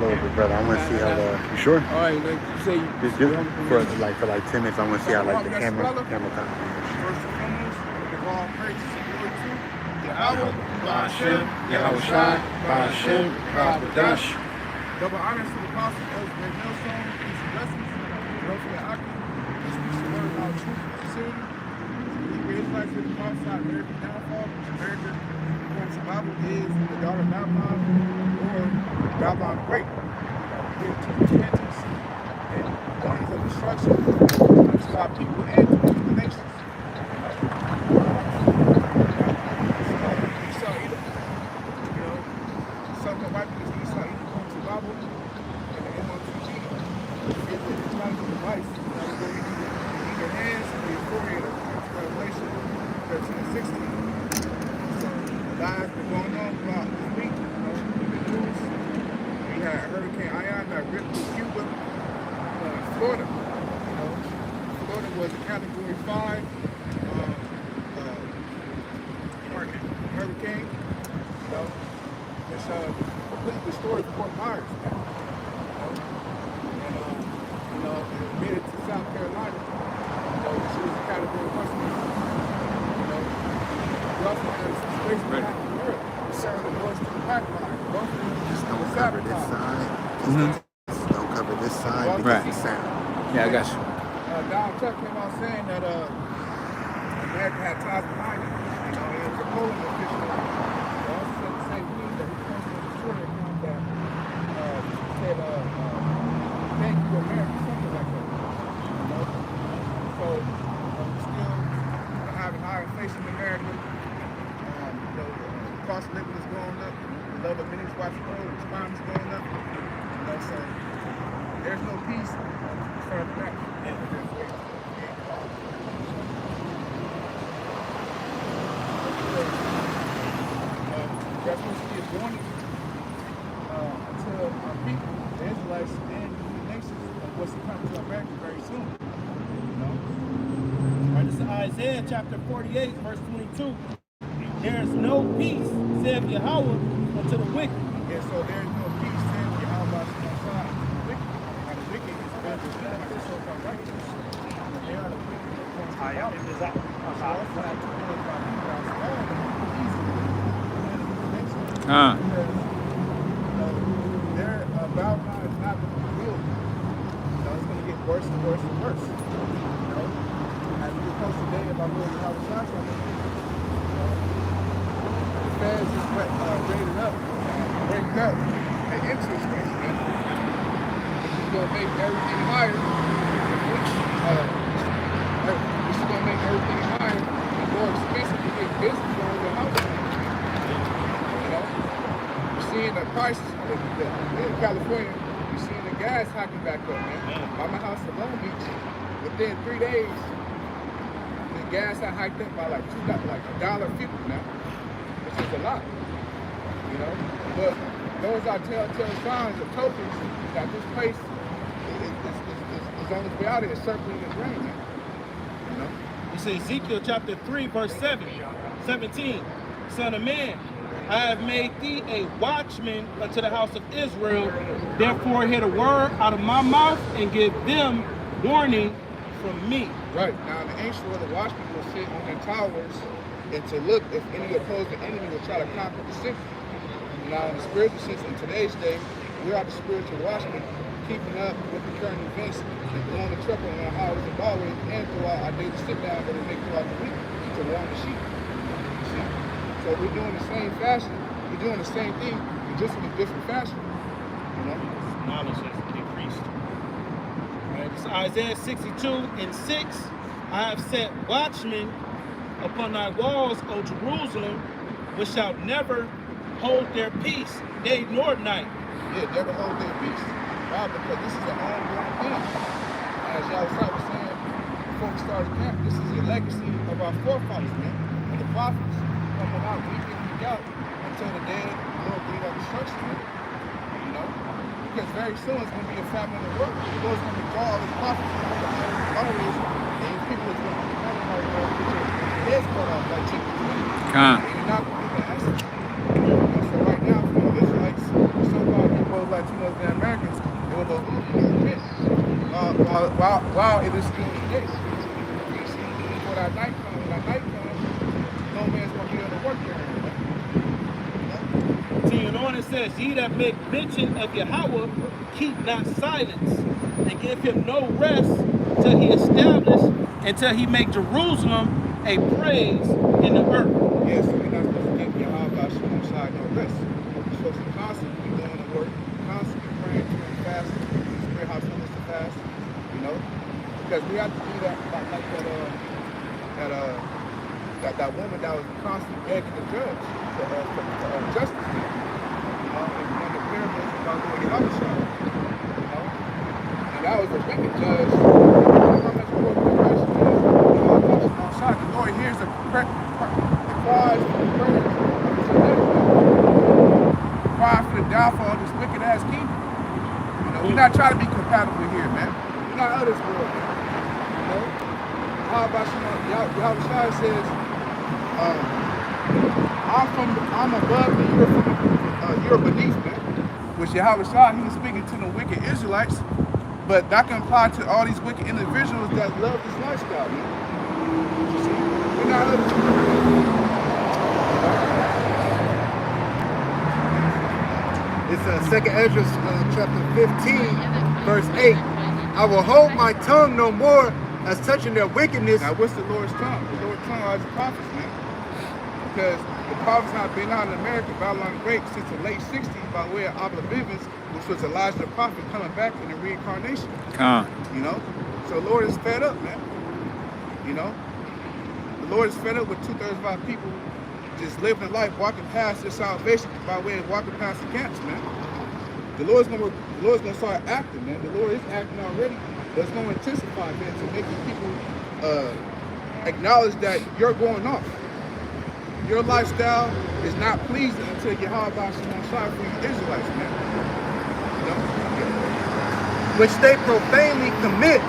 little bit, brother. I want to see how the. You sure? All right, like you say, For like 10 minutes, I want to see how like the camera First and foremost, give all praise to Yahawah, Bahasham, Yahawashi, Bahasham, Bahasham. Double honors to the apostles, those great millstone, peace and blessings. Those for the Aki, this is the word about truth and sincerity. The Israelites with the prophesied American downfall, which America, according to the Bible, is the daughter of Babylon or Babylon the Great. Here to repentance and warnings of destruction to our people and to the nations. Esau Edom, something white because Esau Edom comes to the Bible and the MOTG is the technology device. Now we go in your hands and the authority of Revelation 13 and 16. So a lot has been going on throughout this week. In the news, we had Hurricane Ian that ripped through Cuba, Florida. Florida was a Category 5 hurricane. It's completely destroyed Fort Myers. And it made it to South Carolina. She was a Category 1. We also had a situation back in the world. Sharing the voice to the pipeline. Just don't cover this side. Just don't cover this side because of sound. Yeah, I got you. Donald Trump came out saying that America had ties behind it. It was a polling official. They also said the same thing that he posted on the Twitter account that said, thank you, America, something like that. So we're still having high inflation in America. The cost of living is going up. The love of many is watching growing. Crime is going up. So there's no peace as far as that. That's supposed to be a warning to our people, the Israelites, and the nations of what's coming to America very soon. Right, this is Isaiah chapter 48, verse 22. There is no peace, saith Yahawah, unto the wicked. Yeah, so there is no peace, saith Yahawah, to the side of the wicked. And the wicked is better than the so-called righteous. And they are the wicked. I am in this out. So also have to worry about people outside. Because their Babylon is not going to be good. It's going to get worse and worse and worse. As we post today about Lord Yahawashi, the feds is rated up, breaking up the interest rates. This is going to make everything higher. This is going to make everything higher and more expensive to get business on the house. Seeing the prices in California, you're seeing the gas hiking back up, man. By my house in Long Beach, within 3 days, the gas had hiked up by like $1.50 now, which is a lot, But those are telltale signs of tokens that this place is on its way out here, circling the drain, man. You see Ezekiel chapter 3, verse 17. Son of man, I have made thee a watchman unto the house of Israel. Therefore hear the word out of my mouth and give them warning from me. Right. Now the ancient world, the watchmen will sit on their towers and to look if any opposing enemy will try to conquer the city. Now in the spiritual sense, in today's day, we are the spiritual watchmen, keeping up with the current events and blowing the trumpet on our highways and byways and throughout our daily sit-down that we make throughout the week to warn the sheep. So we're doing the same fashion. We're doing the same thing, just in a different fashion. Knowledge has increased. Right, it's Isaiah 62 and 6. I have set watchmen upon thy walls, O Jerusalem, which shall never hold their peace, day nor night. Yeah, never hold their peace. Why? Because this is an ongoing thing. As Yahawashi was saying before we started camp, this is a legacy of our forefathers, man, and the prophets. Coming out week in, week out until the day the Lord brings our destruction. Because very soon it's going to be a famine in the world. The Lord's going to draw all his prophets from the always, and people is going to be running out there with their heads cut off like chickens. And you're not going to get the answer. So right now, for the Israelites, so-called people like Latinos in while it is still the day. Before that night comes, when that night comes, no man's going to be able to work there. Continuing on, it says, ye that make mention of Yahawah, keep not silence, and give him no rest till he establish, until he make Jerusalem a praise in the earth. Yes, so we're not supposed to give Bahasham on side no rest. We're supposed to constantly be doing the work, constantly praying, doing fasting, spirit how to listen to fast, you know? Because we have to do that like that woman that was constantly begging the judge for justice. You know, and one of the parables about Lord Yahawashi, you know? And that was a wicked judge. How much more the Christ is, the Lord hears the cries for the prayers of his elect. Cry for the downfall of this wicked ass kingdom. You know, we're not trying to be compatible here, man. We're not of this world, man. You know? Yahawashi says, I'm above and you're beneath, man. Which Yahawashi, he was speaking to the wicked Israelites, but that can apply to all these wicked individuals that love this lifestyle, man. You see? We're not of this world. It's 2nd Ezra chapter 15, verse 8. I will hold my tongue no more as touching their wickedness. Now, what's the Lord's tongue? The Lord's tongue are the prophets, man. Because the prophets have been out in America, Babylon the Great, since the late 60s by way of Oblivions, which was Elijah the prophet coming back in the reincarnation. You know? So the Lord is fed up, man. You know? The Lord is fed up with 2/3 of our people just living life, walking past their salvation by way of walking past the camps, man. The Lord's gonna start acting, man. The Lord is acting already, but it's gonna intensify, man, to make the people acknowledge that you're going off. Your lifestyle is not pleasing until Yahawah Bahasham for you Israelites, man. You know? Which they profanely commit.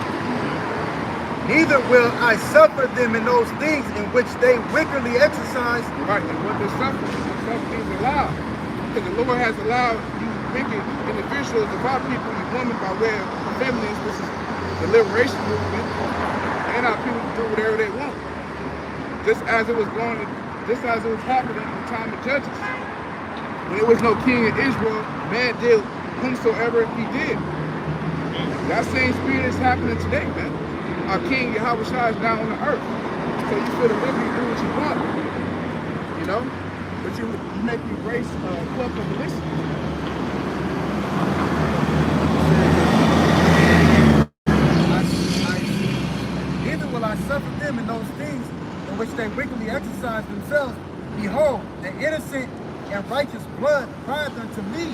Neither will I suffer them in those things in which they wickedly exercise. Right, and what they're suffering is allowed. Because the Lord has allowed you wicked individuals of our people, you women, by way of feminists, which is the liberation movement, and our people to do whatever they want. Just as it was happening in the time of Judges. When there was no king in Israel, man did whomsoever he did. That same spirit is happening today, man. Our King Yahawashi is now on the earth. So you feel the liberty to do what you want. You know? But you make you embrace club coalition. Neither will I suffer them in those things in which they wickedly exercise themselves. Behold, the innocent and righteous blood crieth unto me.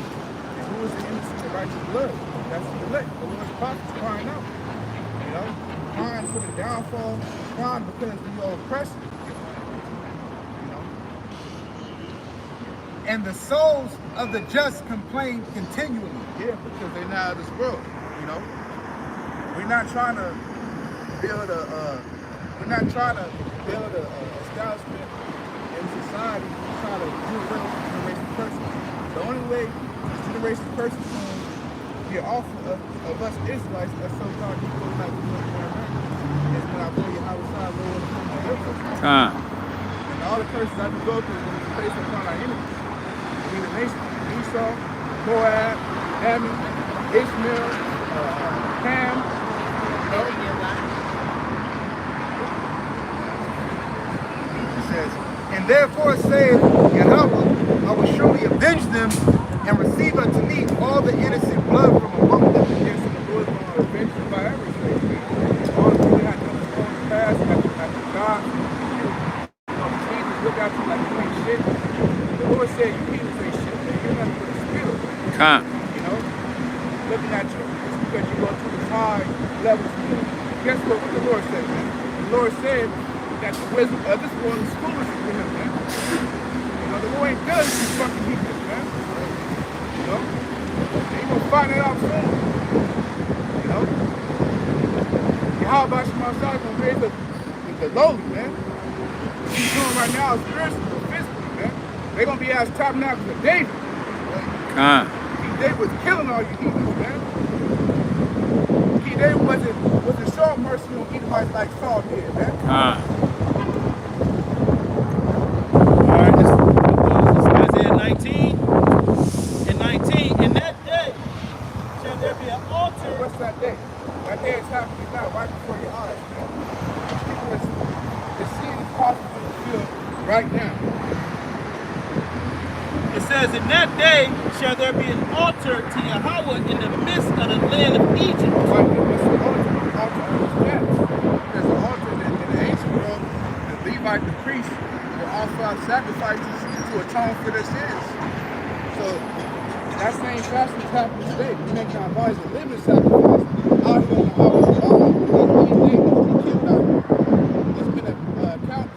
And who is the innocent and righteous blood? That's the elect. The Lord's prophets crying out. You know? Crying for the downfall, crying because we are oppressed. You know? And the souls of the just complain continually. Yeah, because they're not of this world. You know? We're not trying to build a establishment in society to try to do away with generation person. The only way this generation person can get off of us Israelites, as so-called people like we do in America, is when I believe how it's not Lord and all the curses I can go through when we place upon our enemies. I mean the nation, Esau, Moab, Ammon, Ishmael, Ham, you know? And therefore saith Yahawah, I will surely avenge them and receive unto me all the innocent blood from among them. Yes, and the Lord is going to avenge them by everything, man. All the people that have done this on the past, after God, you know, you can't just look at you like you ain't shit. The Lord said you can't say shit, man. You're nothing but a spirit. You know? Looking at you, it's because you go to the high levels. Guess what the Lord said, man? The Lord said that the wisdom of this world is foolish for him, man. You know, the Lord ain't done these fucking heathens, man. You know? They gonna find that out soon. You know? Yahawah Bahasham gonna raise the lowly, man. What he's doing right now is spiritually, physically, man. They gonna be as tabernacles of David. David was killing all you heathens, man. They wasn't showing mercy on Edomites like Saul did, man. All right, this is Isaiah 19 and 19. In that day shall there be an altar. What's that day? That day is happening now, right before your eyes, man. People is seeing this possible in the field right now. It says, in that day shall there be an altar to Yahawah in the midst of the land of Egypt. Right, it's an altar on his back. There's an altar in the ancient world. The Levite, the priest, will offer out sacrifices to atone for their sins. So that same fashion is happening today. We make our bodies a living sacrifice out here on the highways of all. There's many things that we killed out here. There's been a count.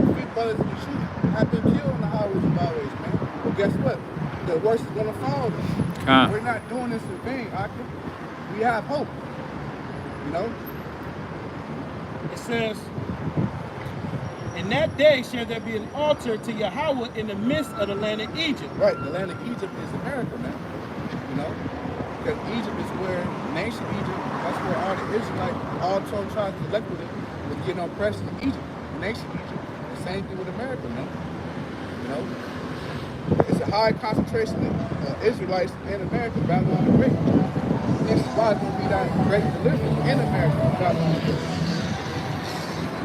3 brothers in the shoot have been killed on the highways of always, man. But guess what? The worst is going to follow them. We're not doing this in vain, Akim. We have hope. You know? It says, in that day shall there be an altar to Yahawah in the midst of the land of Egypt. Right, the land of Egypt is America, man. You know? Because Egypt is where, nation Egypt, that's where all the Israelites, all 12 tribes collectively was getting oppressed in Egypt. Nation Egypt. The same thing with America, man. You know? It's a high concentration of Israelites in America, Babylon the Great. This is why it's going to be that great deliverance in America, Babylon the Great.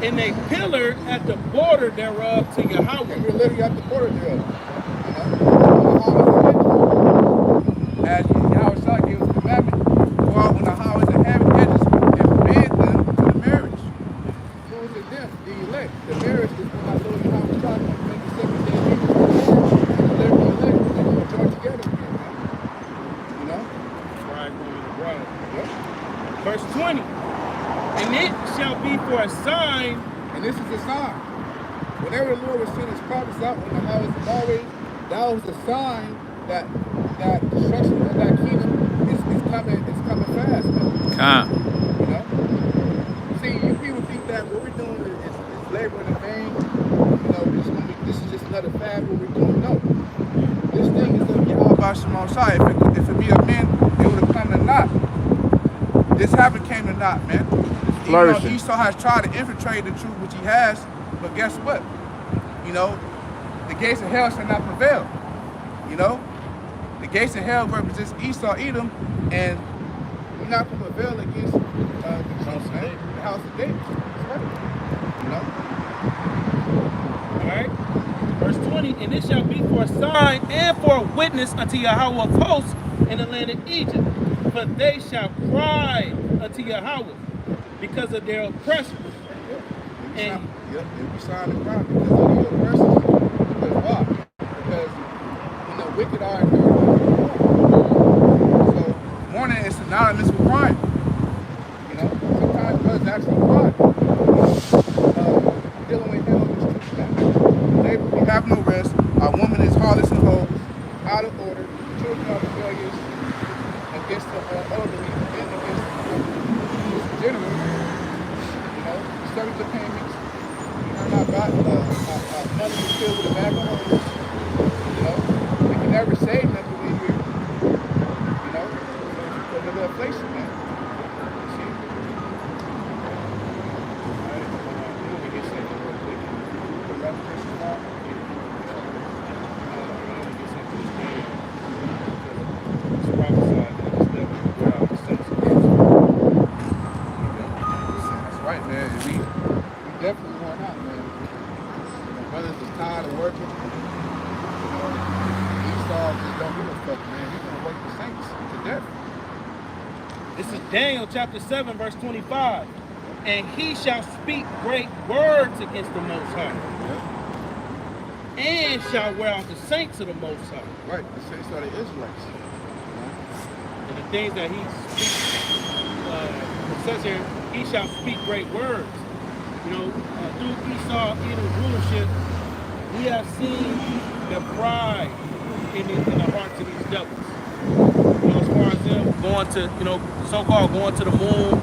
And they pillared at the border thereof to Yahawah. And we're literally at the border thereof. You know? As Yahawashi gave us the commandment, go out when the highways and heaven edges and forbid them to the marriage. Who is it then? The elect. The marriage is when I Lord Yahawashi going to make the 7 day meeting. Verse 20, and it shall be for a sign. And this is a sign. Whenever the Lord was sending his prophets out on the highways of always, that was a sign that destruction of that kingdom is coming fast, man. You know? See, you people think that what we're doing is laboring in vain. You know, this is just another fad what we're doing. No. This thing is going to be all about Shimon Shai. If it be a man, it would have come to naught. This haven't came to naught, man. Even though Esau has tried to infiltrate the truth, which he has, but guess what? You know, the gates of hell shall not prevail. You know? The gates of hell represents Esau, Edom, and we're not going to prevail against the truth, man. The house of David. You know? Alright? Verse 20, and it shall be for a sign and for a witness unto Yahawah of hosts in the land of Egypt. For they shall cry unto Yahawah because of their oppression. Yep, they'll be silent and cry because of the oppressors. Because why? Because when the wicked are in there, so mourning is synonymous with crying. You know, sometimes brothers actually cry. Dealing with hell is true. We have no rest. Our woman is heartless and hoes, out of order. Children are rebellious against the elderly and against the general. You know, service the payments. We are not got money to fill with a bag of hoes. You know, we can never save nothing in here. You know, because of the inflation, man. You see? Alright, let me get something real quick. Is that the first one? Definitely going out, man. My brothers is tired of working. You know, Esau just don't give a fuck, man. He's gonna work the saints to death. This is Daniel chapter 7, verse 25. And he shall speak great words against the Most High. And shall wear out the saints of the Most High. Right, the saints are the Israelites. And the things that he speaks, it says here, he shall speak great words. You know, through Esau, Edom's rulership, we have seen the pride in the hearts of these devils. You know, as far as them going to, you know, so-called going to the moon.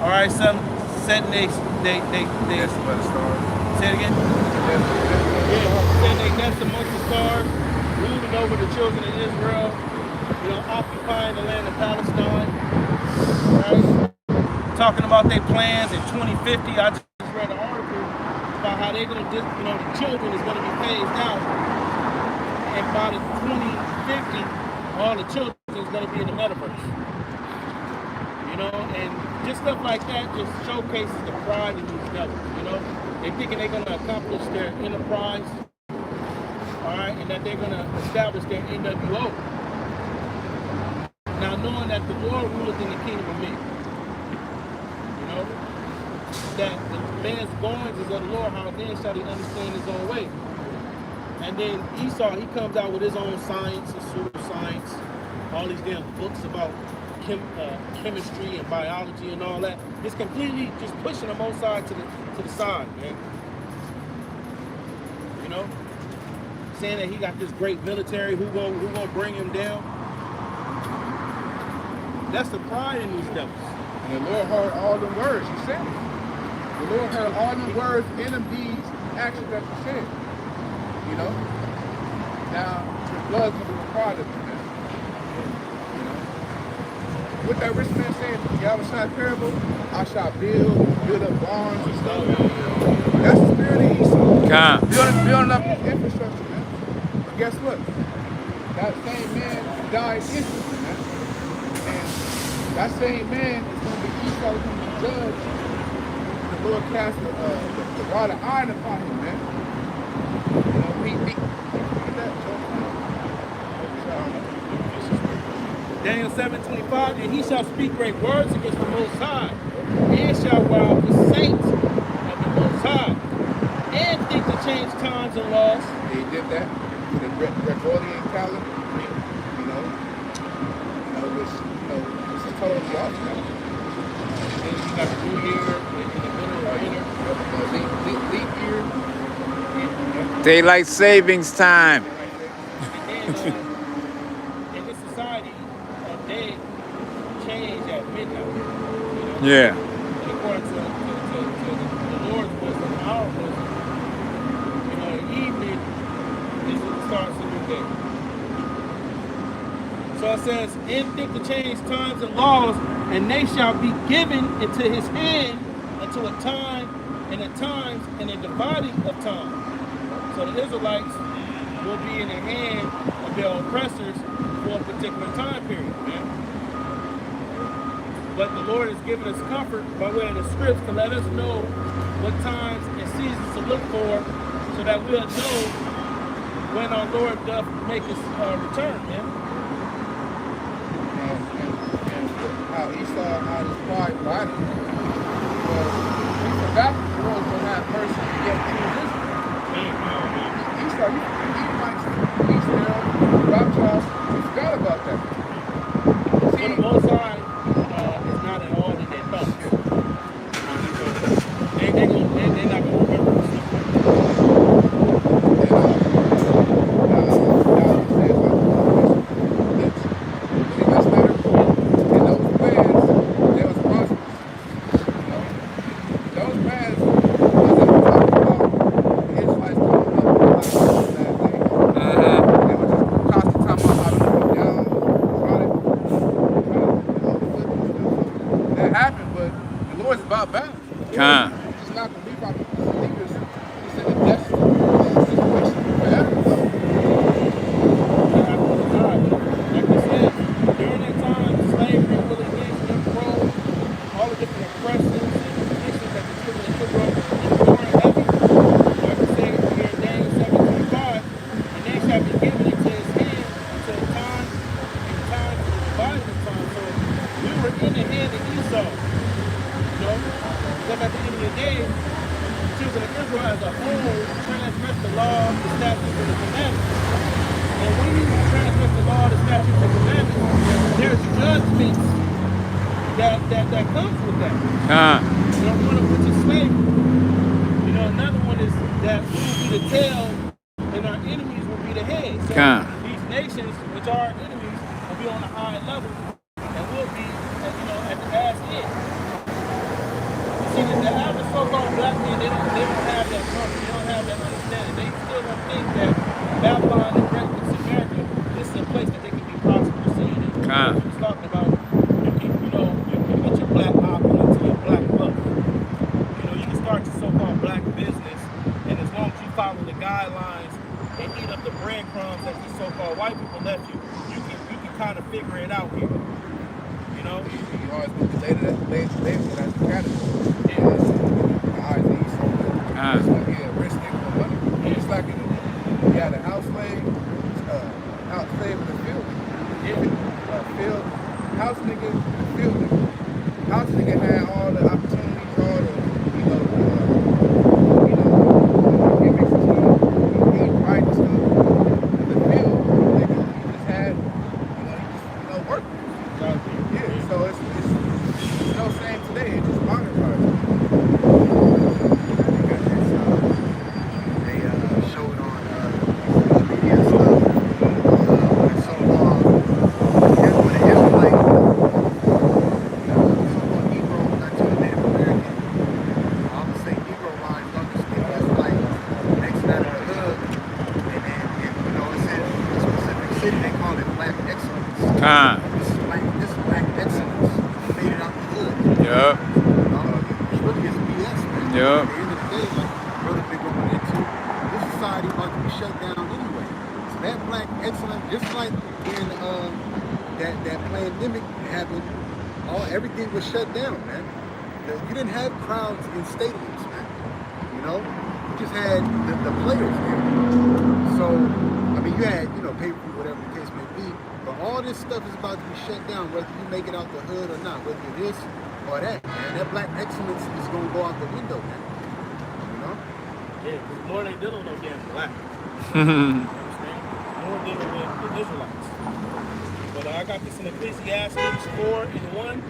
All right, setting they That's by the stars. say it again? Yeah, setting they nest amongst the stars, ruling over the children of Israel. occupying the land of Palestine, right? Talking about their plans in 2050. I just read an article about how they're going to, the children is going to be phased out, and by the 2050, all the children is going to be in the metaverse. And just stuff like that just showcases the pride in these devils. They're thinking they're going to accomplish their enterprise, all right, and that they're going to establish their NWO. Now, knowing that the Lord ruleth in the kingdom of men, that the man's goings is of the Lord, how then shall he understand his own way? And then Esau, he comes out with his own science and pseudoscience, all these damn books about chemistry and biology and all that. It's completely just pushing them both sides to the side, man. Saying that he got this great military, who gonna bring him down? That's the pride in these devils. And the Lord heard all the words you said. The Lord heard all the words in them deeds, actions that you said. Now the blood's gonna be required of you. What that rich man said, Yahawashi parable, I shall build up barns and stuff. That's the spirit of Esau. Building up his infrastructure, man. But guess what? That same man died instantly, man. And that same man is going to be Esau, who's going to be judged. The Lord cast the rod of iron upon him, man. Daniel 7:25, and he shall speak great words against the Most High, and shall rob the saints of the Most High, and think to change times and laws. He did that with the Gregorian calendar, which is totally off now. And then you got the new year in the middle of winter. Leap year. Daylight savings time. And then, in this society, a day change at midnight. Yeah. And according to the Lord's wisdom, our wisdom, the evening is when it starts a new day. So it says, and think to change times and laws, and they shall be given into his hand until a time and a times and a dividing of time. So the Israelites will be in the hand of their oppressors for a particular time period, man. But the Lord has given us comfort by way of the scripts to let us know what times and seasons to look for, so that we'll know when our Lord doth make his return, man. And how Esau had his pride body, because he forgot that the Lord was going to have mercy and yet choose Israel. Esau, he Israel, Rothschild, he forgot about that. See, the Most High is not at all in their thoughts. They're not going to remember this stuff. It's not going to be about the believers. It's in the destiny situation forever. Like I said, during that time, slavery, religion, control, all the different oppressions and conditions that the children of Israel endured heavy. Like I said here in Daniel 7:25, and they shall be given into his hand until time and time for the dividing of time. So we were in the hand of Esau. Because at the end of the day, the children of Israel as a whole transgress the law, the statutes, and the commandments. And when you transgress the law, the statutes, and commandments, there's judgments that comes with that. One of which is slavery. Another one is that we will be the tail and our enemies will be the head. So these nations, which are our enemies, will be on a high level and will be, at the ass end. See, the average so-called black man, they don't have that comfort, they don't have that understanding. They still don't think that Babylon and Great America, this is a place that they can be prosperous in. breadcrumbs that these so-called white people left you, you can kind of figure it out here. You know? You always put the data that's the category. Yeah. It's going to be a rich nigga for money. Yeah. It's like you had a house slave, house slave in the field. Yeah. Field, house nigga, field nigga. House nigga had all the opportunities, all the, gimmicks and stuff, he right and stuff. In the field, nigga, you just had, work. Yeah, so it's no same today, it's just modern times. They showed on media stuff when so-called Israelite, so-called Negroes got to the Native American. I would say Negro lines understand that's like next out of the hood, and then it's in a specific city. They call it black excellence. This is black excellence made it out the hood. Yup. It's really just BS, man. Yup. At the end of the day, like Brother Big going into, this society about to be shut down anyway. So that black excellence, just like when that pandemic happened, everything was shut down, man. You didn't have crowds in stadiums, man. You just had the players there. So, I mean, you had, pay-per-view, whatever the case may be, but all this stuff is about to be shut down, whether you make it out the hood or not, whether you're this or that, man. That black excellence is going to go out the window, man. Yeah, because more they dealing with no damn black. You understand? More dealing with the Israelites. But I got this in Ecclesiastes 4:1.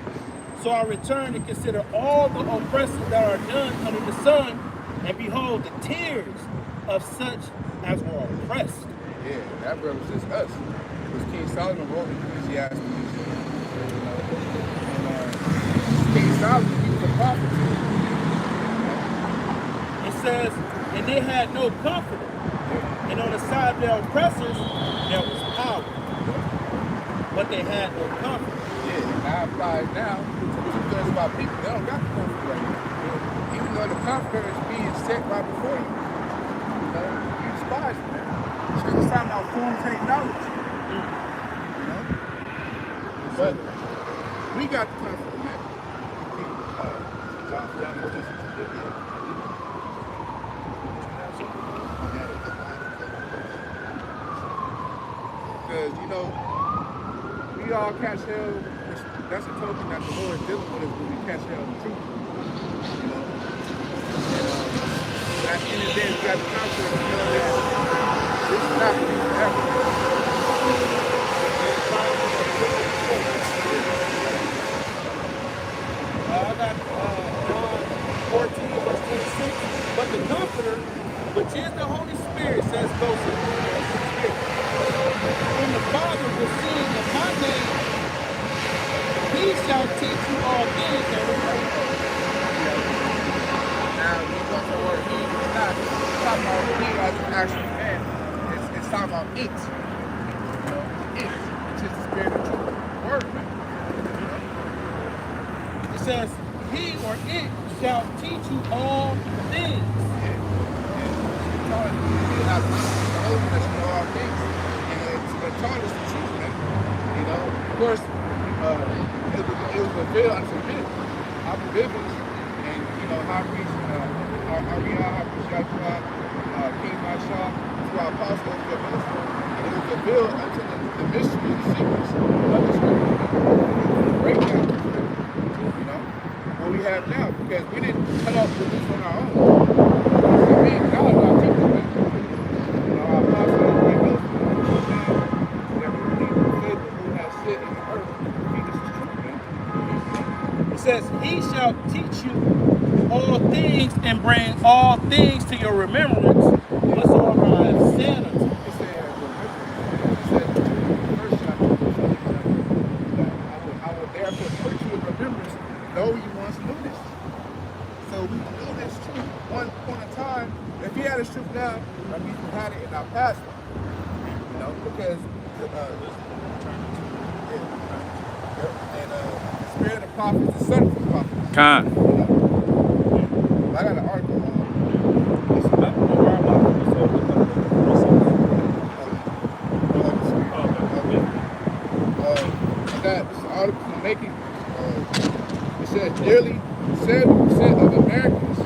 So I return to consider all the oppressions that are done under the sun, and behold, the tears of such as were oppressed. Yeah, that represents us. Because King Solomon wrote Ecclesiastes. King Solomon, he was a prophet. It says, and they had no comforter. And on the side of their oppressors, there was power. But they had no comfort. Yeah, and that applies now to us about people. They don't got the comfort right now. Even though the comforter is being set right before you. You despise it, man. It's talking about form technology. But we got the comfort, man. Because, we all catch hell. That's a token that the Lord is dealing with us when we catch hell in truth. And at the end of the day, we got the confidence to know that this is not going to be forever. I got John 14, verse 26. But the Comforter, which is the Holy Spirit, says closer. When the Father will sing in my name, he shall teach you all things and remember. Now, when you go to the word he, it's not talking about he as an actual man. It's talking about it. It, which is the spirit of truth. Word, man. It says, he or it shall teach you all things. Yeah. And telling you not to know that you know all things. And it's telling us the truth, man. Of course, it was revealed unto men. Our provisions and, high priest, High priest Yahawah, King Bahasham, to our apostles, to the minister, and it was revealed unto the mystery and secrets of the scripture. Breakdown, what we have now, because we didn't come up with this on our own. We acknowledge our people, man. Our apostles, our ministers, that we believe in faith who has sit in the earth. Jesus is true, man. It says, he shall teach you all things and bring all things to your remembrance whatsoever I have said unto you. It said, verse chapter, I will therefore put you in remembrance, though you once knew this. So we knew this truth one point in time. If he had this truth now, that means we had it in our past. Because the spirit of the prophet is the son of the prophet. I got an article on this. making, it says nearly 70% of Americans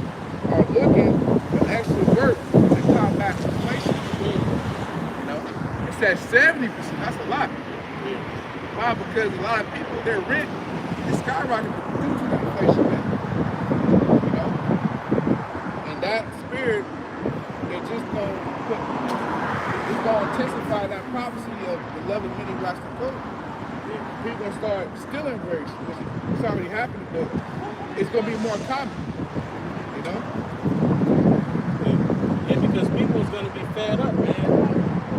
are looking for extra work to combat inflation. You know, it says 70%. That's a lot. Why? Because a lot of people, their rent is skyrocketing due to the inflation, man. You know, and that spirit, it's gonna intensify that prophecy of the love of many blacks to go. People gonna start stealing bricks, which is already happening, but it's gonna be more common. You know? Yeah, because people's gonna be fed up, man.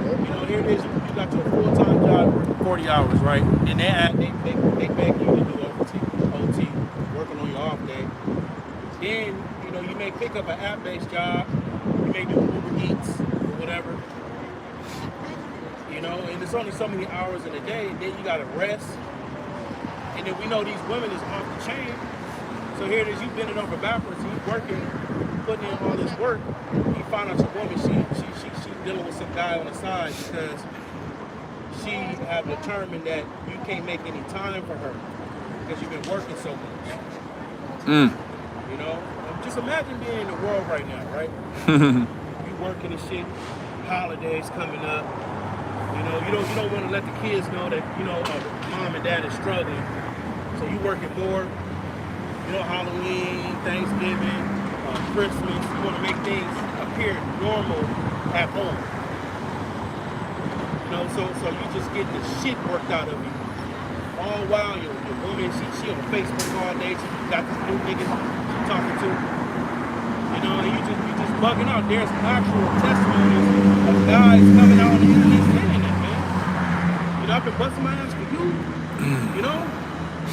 You know, here it is. You got your full-time job, working 40 hours, right? And they beg you to do OT, working on your off day. Then, you know, you may pick up an app-based job. You may do Uber Eats or whatever. You know, and there's only so many hours in a day. And then you gotta rest. And then we know these women is off the chain. So here it is. You bending over backwards. You working, putting in all this work. You find out your woman, she dealing with some guy on the side because she have determined that you can't make any time for her because you've been working so much. You know, just imagine being in the world right now, right? You working and shit, holidays coming up. You know, you don't want to let the kids know that, you know, mom and dad is struggling. So you working more, you know, Halloween, Thanksgiving, Christmas. You want to make things appear normal at home. You know, so you just get the shit worked out of you. All while your woman, she on Facebook all day. She got this new nigga she talking to. You know, and you just bugging out. There's actual testimonies of guys coming out on the internet saying that, man. You know, I've been busting my ass for you. You know,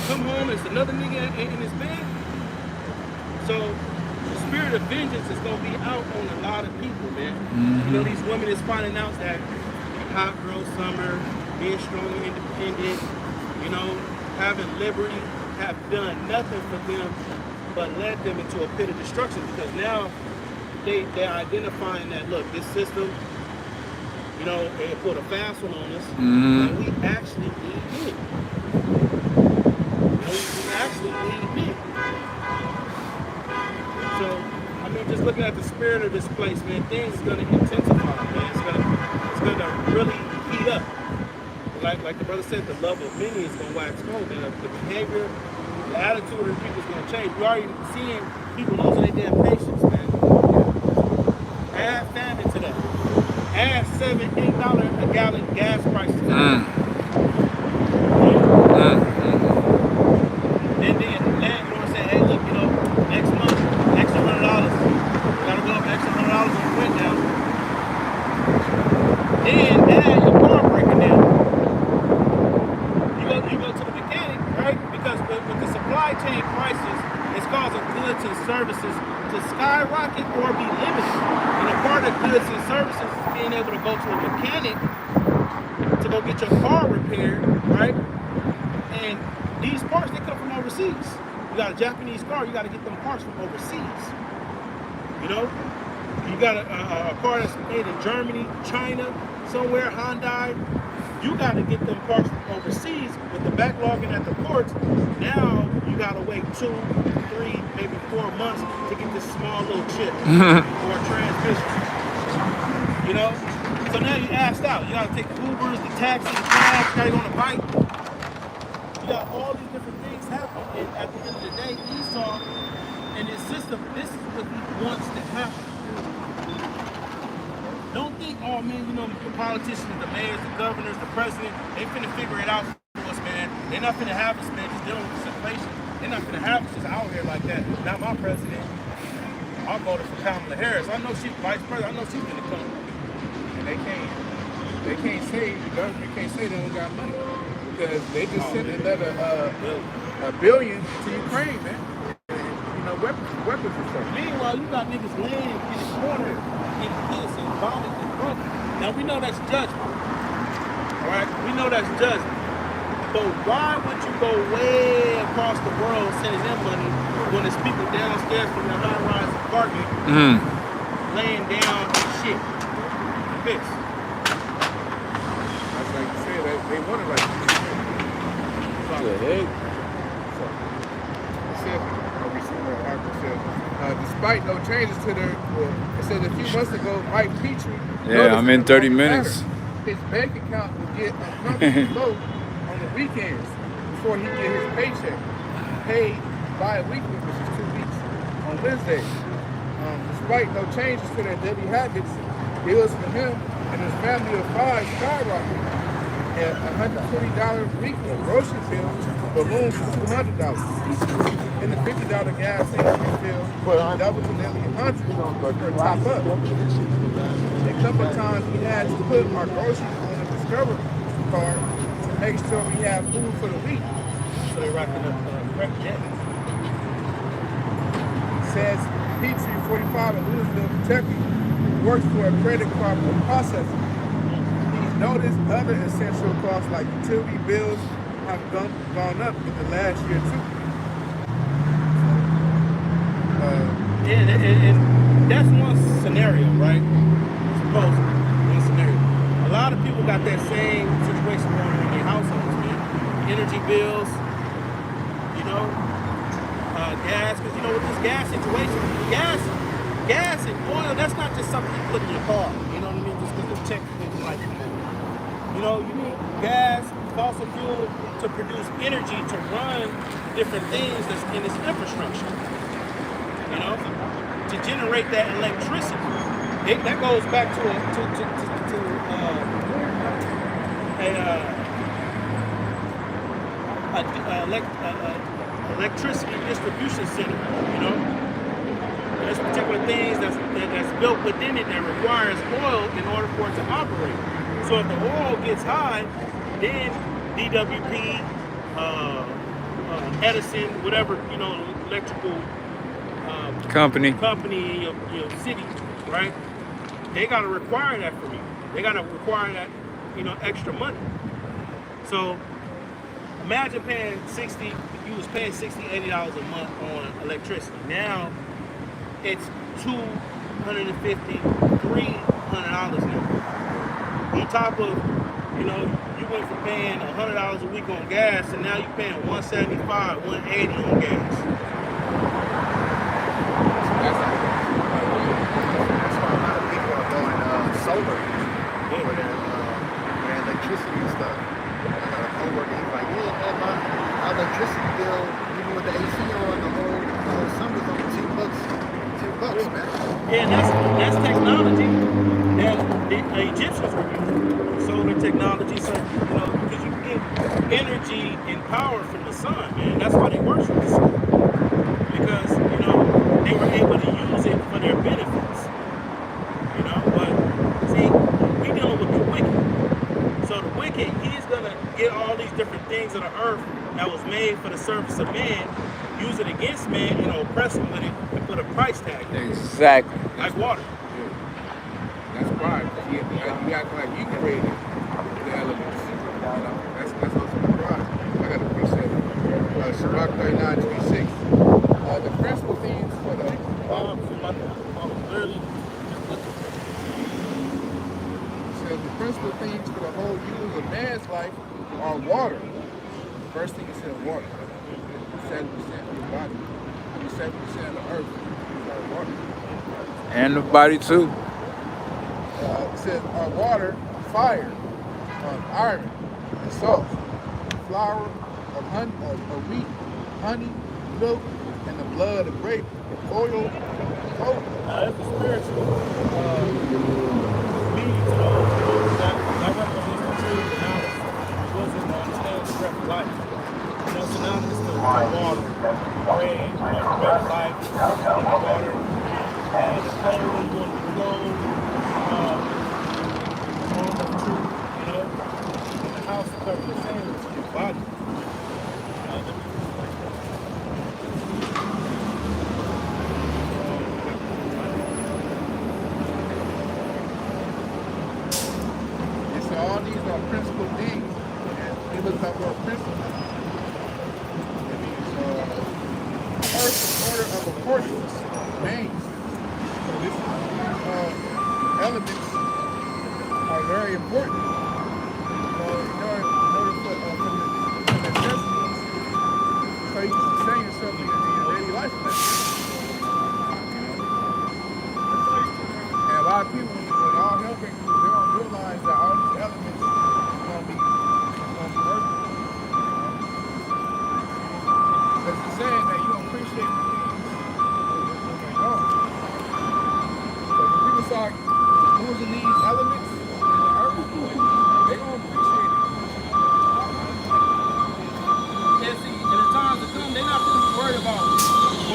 come home, it's another nigga in his bed. So the spirit of vengeance is gonna be out on a lot of people, man. You know, these women is finding out that hot girl summer, being strong and independent, you know, having liberty, have done nothing for them but led them into a pit of destruction because now they're identifying that, look, this system, you know, it put a fast one on us, and we actually need men. You know, we actually need men. So, I mean, just looking at the spirit of this place, man, things is going to intensify, man. It's going to really heat up. Like the brother said, the love of many is going to wax cold. And the behavior, the attitude of the people is going to change. We're already seeing people losing their damn patience, man. Add famine to that. Add $7, $8 a gallon gas prices to that. Then the landlord say, hey, look, you know, next month, extra $100. You gotta go up extra $100 on the rent now. Then add your car breaking down. You go to the mechanic, right? Because with the supply chain prices, it's causing goods and services to skyrocket or be limited. And a part of goods and services is being able to go to a mechanic to go get your car repaired, right? And these parts, they come from overseas. You got a Japanese car, you got to get them parts from overseas. You know? You got a car that's made in Germany, China, somewhere, Hyundai. You got to get them parts from overseas with the backlogging at the ports. Now you got to wait 2, 3, maybe 4 months to get this small little chip or a transmission. You know? So now you assed out. You got to take the Ubers, the taxis, the cabs, you got to go on a bike. You got all these different things happening. And at the end of the day, Esau and his system, this is what he wants to happen. Don't think, oh man, you know, the politicians, the mayors, the governors, the president, they finna figure it out for us, man. They're not finna have us, man, just dealing with this inflation. They're not finna have us just out here like that. Not my president. I voted for Kamala Harris. I know she's vice president. I know she's gonna come. And they can't say, the government can't say they don't got money. Because they just sent another $1 billion to Ukraine, man. You know, weapons and stuff. Meanwhile, you got niggas laying in the corner in piss and vomit and broken. Now we know that's judgment. Alright? We know that's judgment. But why would you go way across the world sending them money when there's people downstairs from your high-rise apartment laying down and shit? Piss. That's like you said, they want it like that. What the heck? said, despite no changes to their, it said a few months ago, Mike Petrie. Yeah, I'm in 30 minutes. His bank account would get uncomfortably low on the weekends before he get his paycheck paid bi-weekly, which is 2 weeks, on Wednesdays. Despite no changes to their daily habits, bills for him and his family of 5 skyrocketed. And $120 weekly grocery bill ballooned to $200. And the $50 gas station bill doubled to nearly $100 per top up. A couple of times we had to put our groceries on a Discover card to make sure we have food for the week. So they're rocking up prep jet. Says Petrie, 45, of Louisville, Kentucky, works for a credit card processor. He's noticed other essential costs like utility bills have gone up in the last year too. And that's one scenario, right? Supposedly, one scenario. A lot of people got that same situation going on in their households, man. Energy bills, you know, gas, because you know with this gas situation, gas and oil, that's not just something you put in your car. You know what I mean? Just because the check is like, you know, you need gas, fossil fuel to produce energy to run different things that's in this infrastructure. You know, to generate that electricity. That goes back to electricity distribution center. You know, there's particular things that's built within it that requires oil in order for it to operate. So if the oil gets high, then DWP, Edison, whatever, you know, electrical company in your city, right? They gotta require that from you. They gotta require that, you know, extra money. So imagine paying you was paying $60, $80 a month on electricity. Now it's $250, $300 now. On top of, you know, you went from paying $100 a week on gas, and now you're paying $175, $180 on gas. That's why a lot of people are going solar for their electricity and stuff. I got a coworker, he's like, yeah, man, my electricity bill, even with the AC on, the whole summer's on $10, man. Yeah, that's technology that the Egyptians were using. Solar technology, so you know, because you get energy and power from the sun, man. That's why they worship the sun. Because, you know, they were able to use it for their benefits. You know, but see, we dealing with the wicked. So the wicked, he's gonna get all these different things of the earth that was made for the service of man, use it against man, and oppress him with it and put a price tag on it. Exactly. Like water. Yeah. That's pride. You act like you created the elements. You know? That's also pride. I got to appreciate it. Shabbat 39:26. The principal themes for the says the principal themes for the whole use of man's life are water. First thing it said water. 70% of your body. 70% of the earth is water. And the body too. It says water, fire, iron, and salt, flour of wheat, honey, milk, and the blood of grape, oil, coke. That's the spiritual meaning to those that represents the truth and knowledge. Wasn't to understand the breath of life. You know, synonymous to water, bread, life, water, the cold when you want to flow, form of truth, you know, and the house covered the same with your body. So all these are principal things, and we look up our principles. It means first order of importance, names. So these elements are very important. In order for the necessities, so you can sustain yourself in your daily life. lot of people, when all hell breaks loose, they don't realize that all these elements gonna be working. Because it's saying that you don't appreciate the things when they're gone. So when people start losing these elements in the earth, they don't appreciate it. Yeah, see, in the times to come, they're not going to be worried about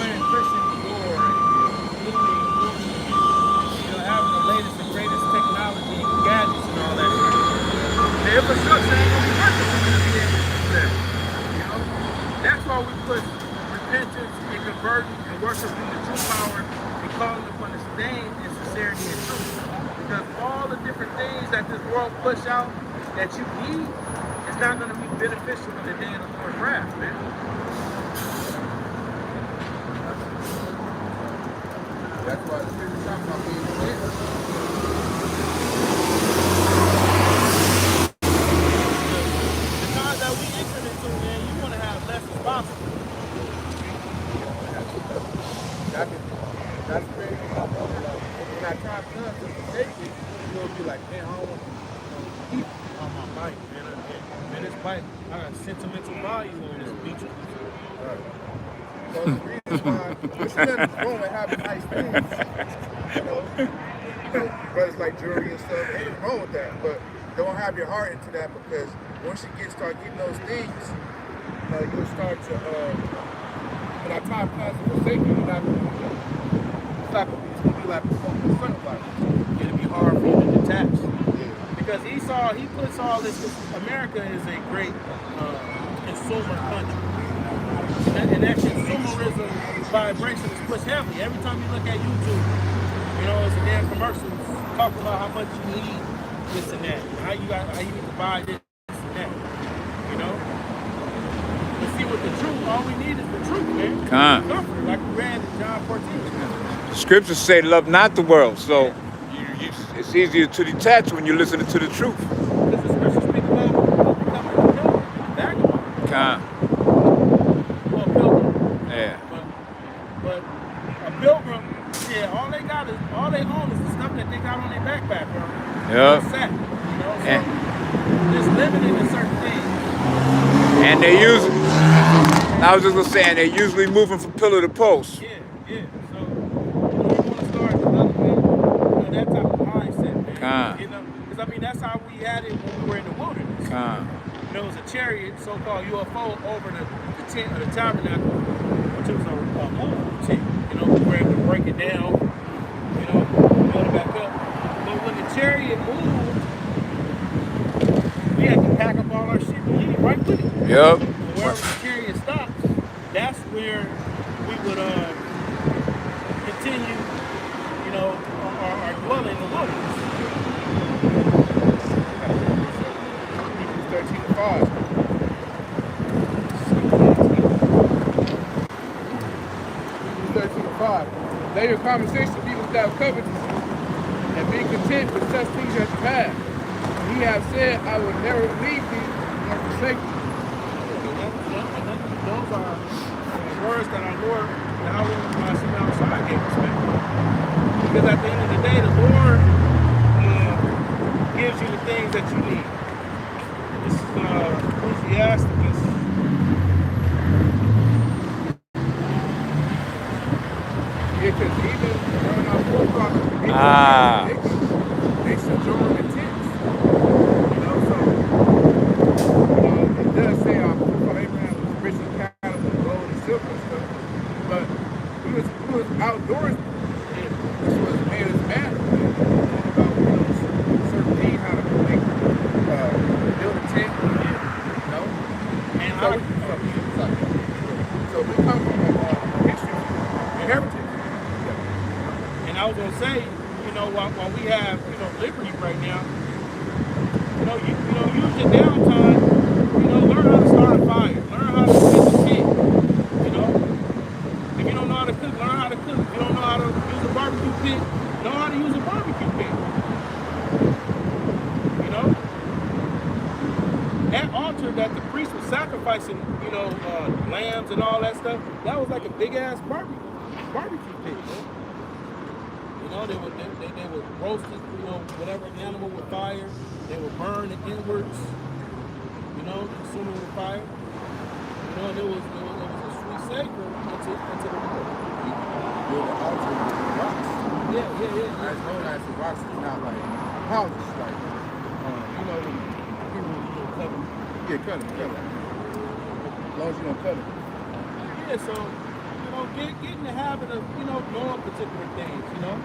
wearing Christian Dior and Louis Vuitton, having the latest and greatest technology and gadgets and all that shit. The infrastructure ain't going to be working for them to be able to do that. That's why we put repentance and converting and worshiping the true power and calling upon His name in sincerity and truth. Because all the different things that this world push out that you need is not going to be beneficial in the day of the Lord's wrath, man. That's why the scripture talks about being content. The times that we enter into, man, you want to have less as possible. That's very when that time comes to forsake it, you'll be like, man, I don't want to keep On my bike, man. Man, this bike, I got sentimental value on this beach. So the reason why there's nothing wrong with having nice things. Brothers like jewelry and stuff, ain't nothing wrong with that. But don't have your heart into that, because once you start getting those things, you'll start to when that time comes to forsake you, it's gonna be like a front of life. It'll be hard for you to detach. Because he puts all this, America is a great consumer country. And that consumerism vibration is pushed heavily. Every time you look at YouTube, it's a damn commercial talking about how much you need this and that, how you need to buy this and that. But see, with the truth, all we need is the truth, man. Comfort, like we read in John 14. Scriptures say, "Love not the world." So it's easier to detach when you're listening to the truth. Because the scriptures speak about becoming a pilgrim, a vagabond. Well, a pilgrim. Yeah. But a pilgrim, all they own is the stuff that they got on their backpack, bro. Yeah. Set, so just limited to certain things. And I was just gonna say, and they're usually moving from pillar to post. Yeah. So we want to start developing, that type of mindset, man. Because that's how we had it when we were in the wilderness. There was a chariot, so-called UFO, over the tent of the tabernacle, which was a move tent. We were able to break it down, build it back up. But when the chariot moved, we had to pack up all our shit we needed right with it. Yep. Wherever the chariot stops, that's where we would continue, our dwelling in the wilderness. Hebrews 13:5. Hebrews 13:5. Let your conversation be without covetousness, and be content with such things as you have. He has said, I will never leave thee nor forsake thee. Those are words that our Lord, Yahawashi gave us, man. Because at the end of the day, the Lord gives you the things that you need. This is Ecclesiastes. Because even during our forefathers, they sojourned in tents. It does say our forefather Abraham was rich in cattle and gold and silver and stuff. But he was outdoors. This was made as man. About certain things, how to make build a tent. So we come from a history, a heritage. And I was gonna say, while we have, liberty right now, use your downtime, learn how to start a fire, learn how to pitch a tent, If you don't know how to cook, learn how to cook. If you don't know how to use a barbecue pit, know how to use a barbecue pit. That altar that the priest was sacrificing, lambs and all that stuff, that was like a big ass barbecue pit, know, they would roast it, you know, whatever animal with fire. They would burn the inwards, you know, consume it with fire. You know, and it was a sweet savor unto the Lord. Build an altar with rocks. Yeah. As known as the rocks is not like houses, like you know, when people cut them. Yeah, cut them. As long as you don't cut them. Yeah, so you know, get in the habit of, you know, knowing particular things, you know.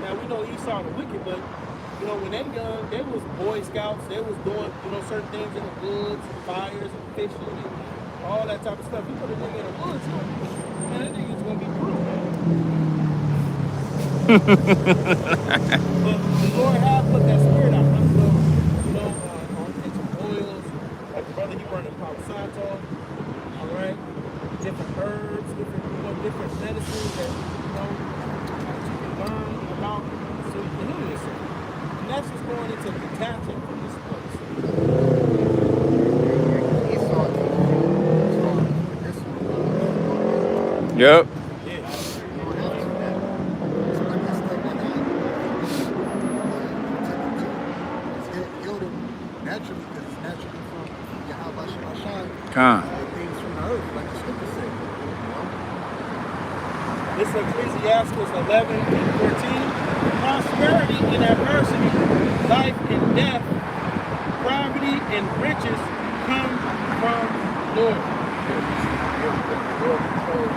Now we know Esau the wicked, but you know, when they young, they was Boy Scouts, they was doing, you know, certain things in the woods, fires and fishing and all that type of stuff. You put a nigga in the woods, man, that nigga's gonna be brutal, man. But the Lord has put that spirit out. You know, on some oils, like the brother he burned in Palo Santo, all right, different herbs, different medicines that, you know, that you can learn about so you can heal yourself. And that's just going into detaching from this place. Esau teaches you as far as medicinal. Yep. Yeah. You don't have to that. So I guess stuff like that. It's healed him naturally because it's naturally from Yahawashi Bahasham. Con. Things from the earth, like the scripture said. You know? This is Ecclesiastes 11:14. Prosperity and adversity, life and death, poverty and riches come from the Lord. The Lord controls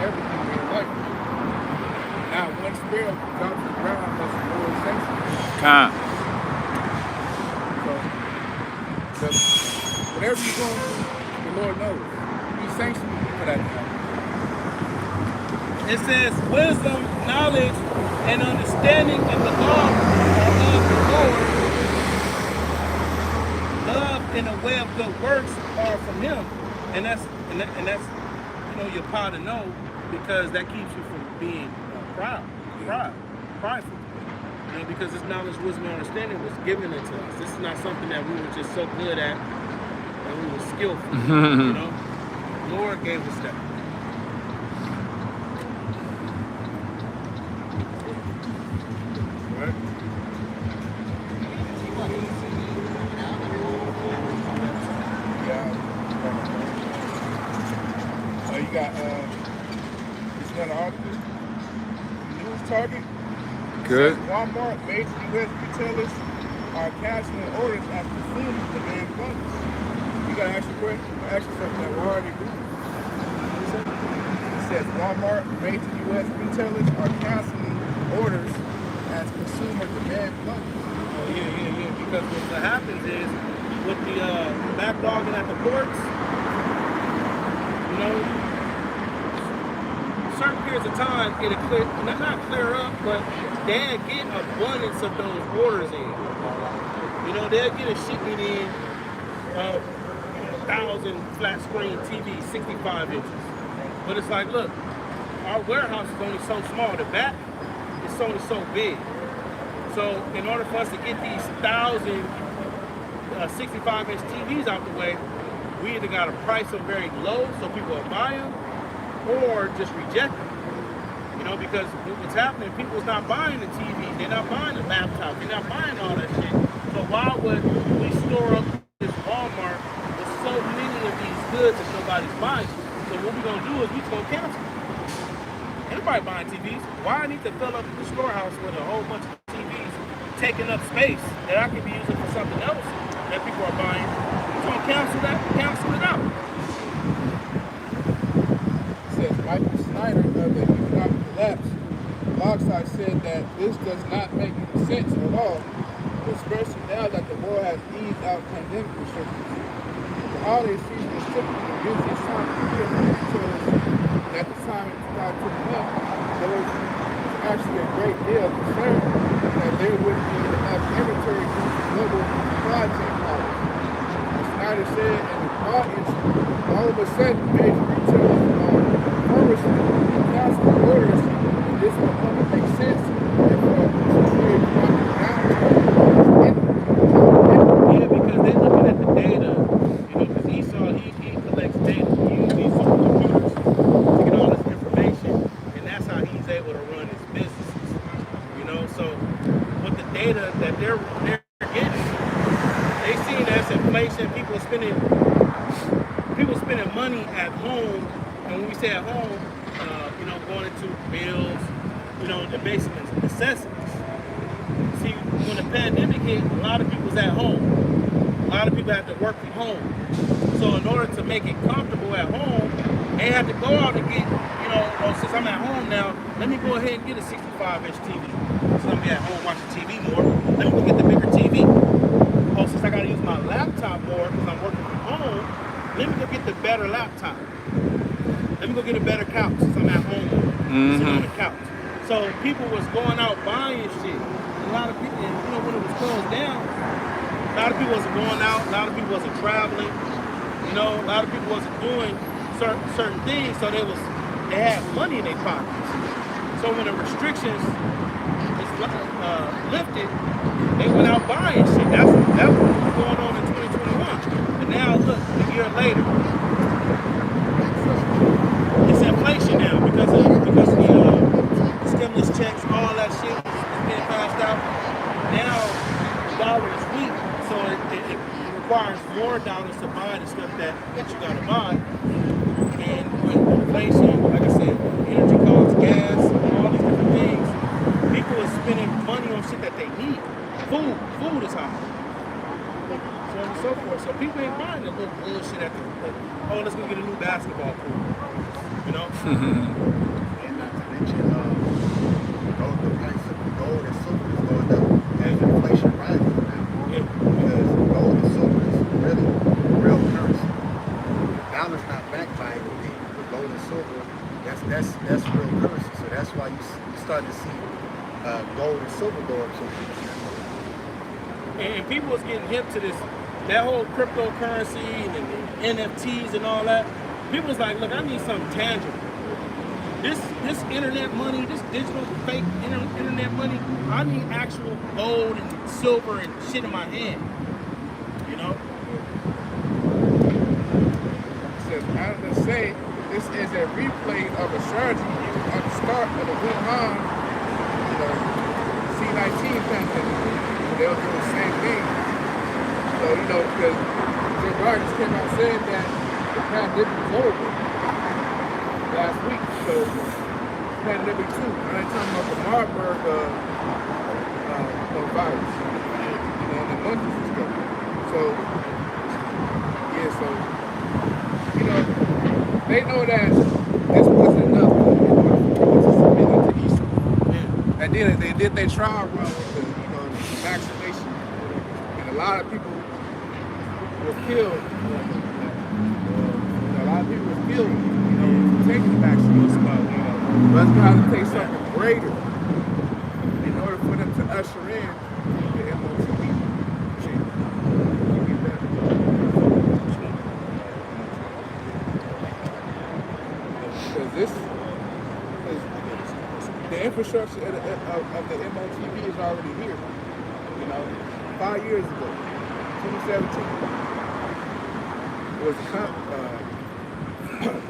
everything in life. Now, one sparrow drops to the ground unless the Lord sanctions it. Con. So, whatever you're going through, the Lord knows. He sanctioned you for that to happen. It says, wisdom, knowledge, and understanding of the law are of the Lord. Love and a way of good works are from Him, and that's you know, your power to know, because that keeps you from being prideful. You know, because this knowledge, wisdom, and understanding was given unto us. This is not something that we were just so good at that we were skillful. You know, the Lord gave us that. You got this another article. News Target. Good. Walmart, major U.S. retailers are canceling orders as consumers demand funds. You gotta ask yourself that. Why are they doing this? It says Walmart, major U.S. retailers are canceling orders as consumers demand funds. Oh, yeah. Because what happens is, with the backlogging at the ports, you know, certain periods of time it'll clear, not clear up, but they'll get abundance of those orders in. You know, they'll get a shipment in of 1,000 flat screen TVs, 65 inches. But it's like, look, our warehouse is only so small. The back is only so big. So in order for us to get these 1,000 65-inch TVs out the way, we either got to price them very low so people will buy them, or just reject them. You know, because what's happening, people's not buying the TVs, they're not buying the laptops, they're not buying all that shit. So why would we store up this Walmart with so many of these goods if nobody's buying? So what we're gonna do is we're gonna cancel. Anybody buying TVs? Why I need to fill up the storehouse with a whole bunch of TVs taking up space that I could be using for something else that people are buying? We're gonna cancel it out. Says Michael Snyder of the Economic Collapse blog site said that this does not make any sense at all, especially now that the world has eased out pandemic restrictions. The holiday season is typically the busiest time of the year for retailers, and at the time in 2021, there was actually a great deal of concern that there wouldn't be enough inventory due to global supply chain problems. As Snyder said in the blog entry, all of a sudden major retailers canceling orders, and this will only make sense if severe economic downturn. Yeah, because they're looking at the data, you know, because Esau, he collects data. He usually stay at home, you know, going into bills, you know, the basic necessities. See, when the pandemic hit, a lot of people was at home. A lot of people had to work from home. So in order to make it comfortable at home, they had to go out and get, you know, oh, since I'm at home now, let me go ahead and get a 65-inch TV. So I'm at home watching TV more. Let me go get the bigger TV. Oh, since I got to use my laptop more because I'm working from home, let me go get the better laptop. Let me go get a better couch since I'm at home. Sitting on the couch. So people was going out buying shit. A lot of people, and, you know, when it was closed down, a lot of people wasn't going out. A lot of people wasn't traveling. You know, a lot of people wasn't doing certain things. So they had money in their pockets. So when the restrictions was lifted, they went out buying shit. That's what was going on in 2021. And now look, a year later, it's inflation now because of the stimulus checks, all that shit is being passed out. Now the dollar is weak, so it requires more dollars to buy the stuff that you gotta buy. And with inflation, like I said, energy costs, gas, all these different things, people are spending money on shit that they need. Food is high. So on and so forth. So people ain't buying the little bullshit at oh, let's go get a new basketball pool. You know? And not to mention, the price of gold and silver is going up as inflation rises now. Yeah. Because gold and silver is really real currency. The dollar's not backed by anything, but gold and silver, that's real currency. So that's why you start to see gold and silver go up so much. And people was getting hip to this, that whole cryptocurrency and the NFTs and all that. People was like, look, I need something tangible. This internet money, this digital fake internet money, I need actual gold and silver and shit in my hand. You know? So I was gonna say, this is a replay of a strategy used at the start of the Wuhan, C-19 pandemic. They were doing the same thing. So, you know, because Joe Biden just came out and said that the pandemic was over last week. So, pandemic 2. And I'm talking about the Marburg virus, you know, the monkeys and stuff. So, yeah, so, you know, they know that this wasn't enough in order for people to submit into Easter. Yeah. And then they did their trial run with the vaccination, and a lot of people were killed. A lot of people were killed, you know, taking the vaccine. But it's going to take something greater in order for them to usher in the MOTV change. Because this is the infrastructure of the MOTV is already here. You know, 5 years ago, 2017,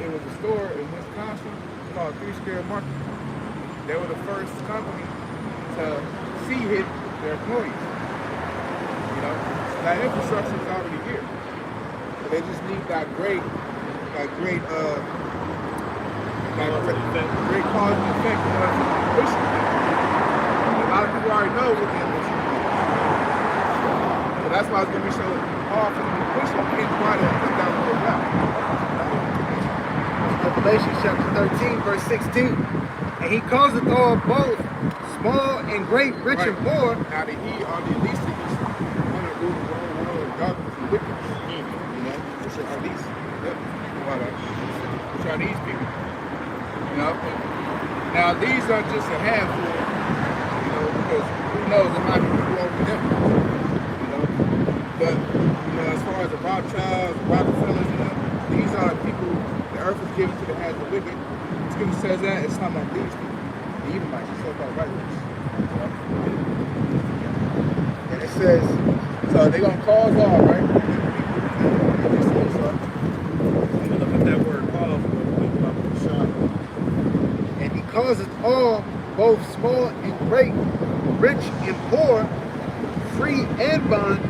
it was a store in Wisconsin called Three Square Market. They were the first company to hit their employees. You know, so that infrastructure is already here. But they just need that great cause and effect in order to push it. A lot of people already know what the MOTV is. So that's why it's going to be so hard for them to push it. Can't try to put down the block. Revelation chapter 13, verse 16. And he causeth all both, small and great, rich and poor. Now the he are the least of these want to rule the wrong world of darkness and wickedness. You know, which are these? Yep. Which are these people? You know. Now these are just a handful. You know, because who knows, there might be people over them. You know. But you know, as far as the Rothschilds, the Rockefellers, you know, these are people. The earth is given to the hands of the wicked. The scripture says that it's talking about these people, the Edomites, the so-called righteous. And it says, so they're gonna cause all, right? Look at that word cause. And he causeth all, both small and great, rich and poor, free and bond,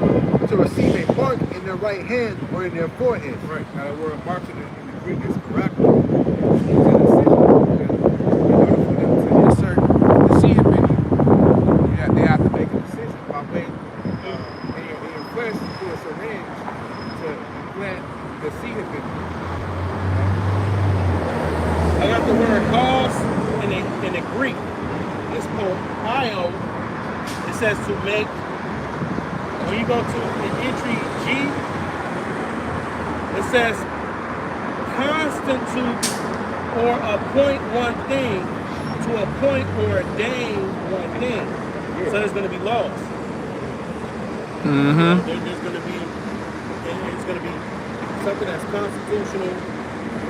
to receive a mark in their right hand or in their forehead. Right. Now the word mark in the Greek is karaka. in the Greek, it's Ohio. It says to make, when you go to the entry G, it says constitute or appoint one thing to appoint or ordain one thing. So there's going to be laws. Mm-hmm. There's going to be, it's going to be something that's constitutional.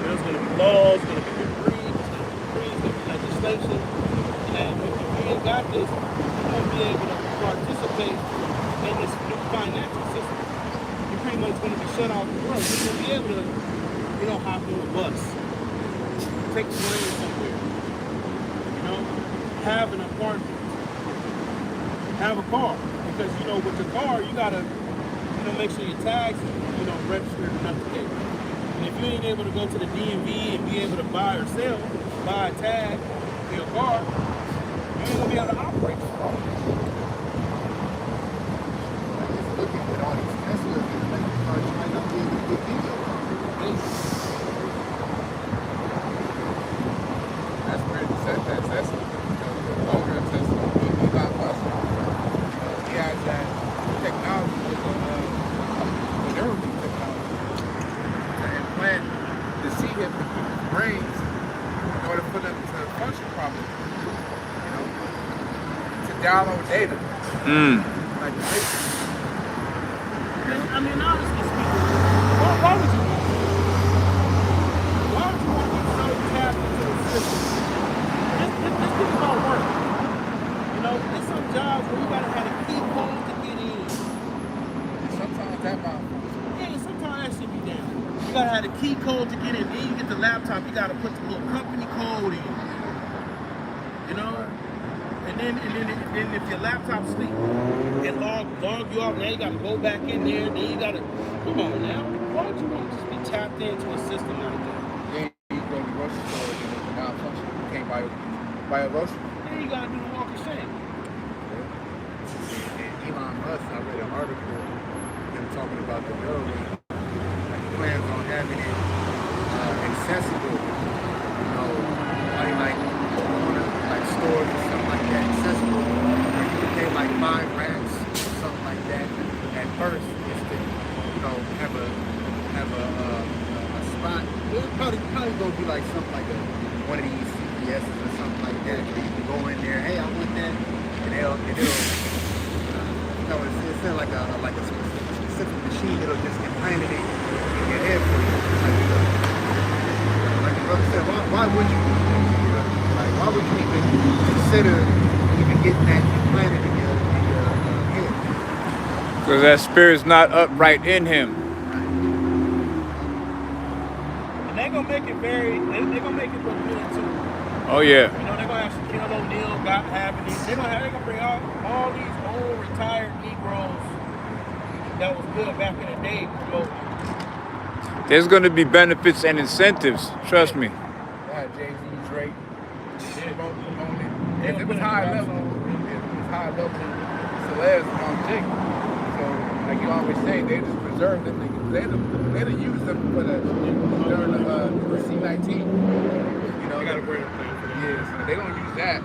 There's going to be laws, there's going to be decrees, there's going to be legislation. And if you ain't got this, you won't be able to participate in this new financial system. You're pretty much going to be shut off the world. You're going to be able to, hop on a bus, take the plane somewhere, have an apartment, have a car. Because, with your car, you got to, make sure your tags, registered and up to date. And if you ain't able to go to the DMV and be able to buy or sell, buy a tag for your car, you ain't going to be able to operate the car. Looking at all these Teslas and electric cars, you might not be able to get in your car. That's where the setbacks. That's the owner of Tesla will be a lot less. He has that technology with the Neuralink technology to implant the seed in people's brains in order for them to function properly. To download data. Like the Matrix. I mean, honestly speaking, why would you want to be so tapped into the system? This thing about work. There's some jobs where you gotta have a key code to get in. Sometimes that might. Yeah, sometimes that should be down. You gotta have a key code to get in. Then you get the laptop, you gotta put the little company code in. And then if your laptop sleep, it log you off. Now you gotta go back in there. Then you gotta come on now. Why would you want to just be tapped into a system like that? Then you go to the grocery store and it's malfunction. You can't buy a grocery. Then you gotta do the walk of shame. And Elon Musk, I read an article, him talking about the Neuralink. He plans on having it accessible, like stores or something like that, accessible. Where you can pay like 5 racks or something like that at first, just to, have a spot. It's probably gonna be like something like one of these CVS's or something like that. Where you can go in there, hey, I want that, and it'll it's not like a specific machine. It'll just implant it in your head for you. Like the brother said, why would you? Why would you even consider even getting that implanted in your head? Because that spirit's not upright in him. And they're gonna make it they're gonna make it look good too. Oh yeah. They're gonna have Shaquille O'Neal having these. They're gonna bring all these old retired Negroes that was good back in the day promoting. There's going to be benefits and incentives. Trust me. Jay-Z, Drake, promoting it. If it was high level, celebs on Jake. So, like you always say, they just preserve them niggas. They'd use them for during the C-19. They got a great thing. Yeah, so they don't use that.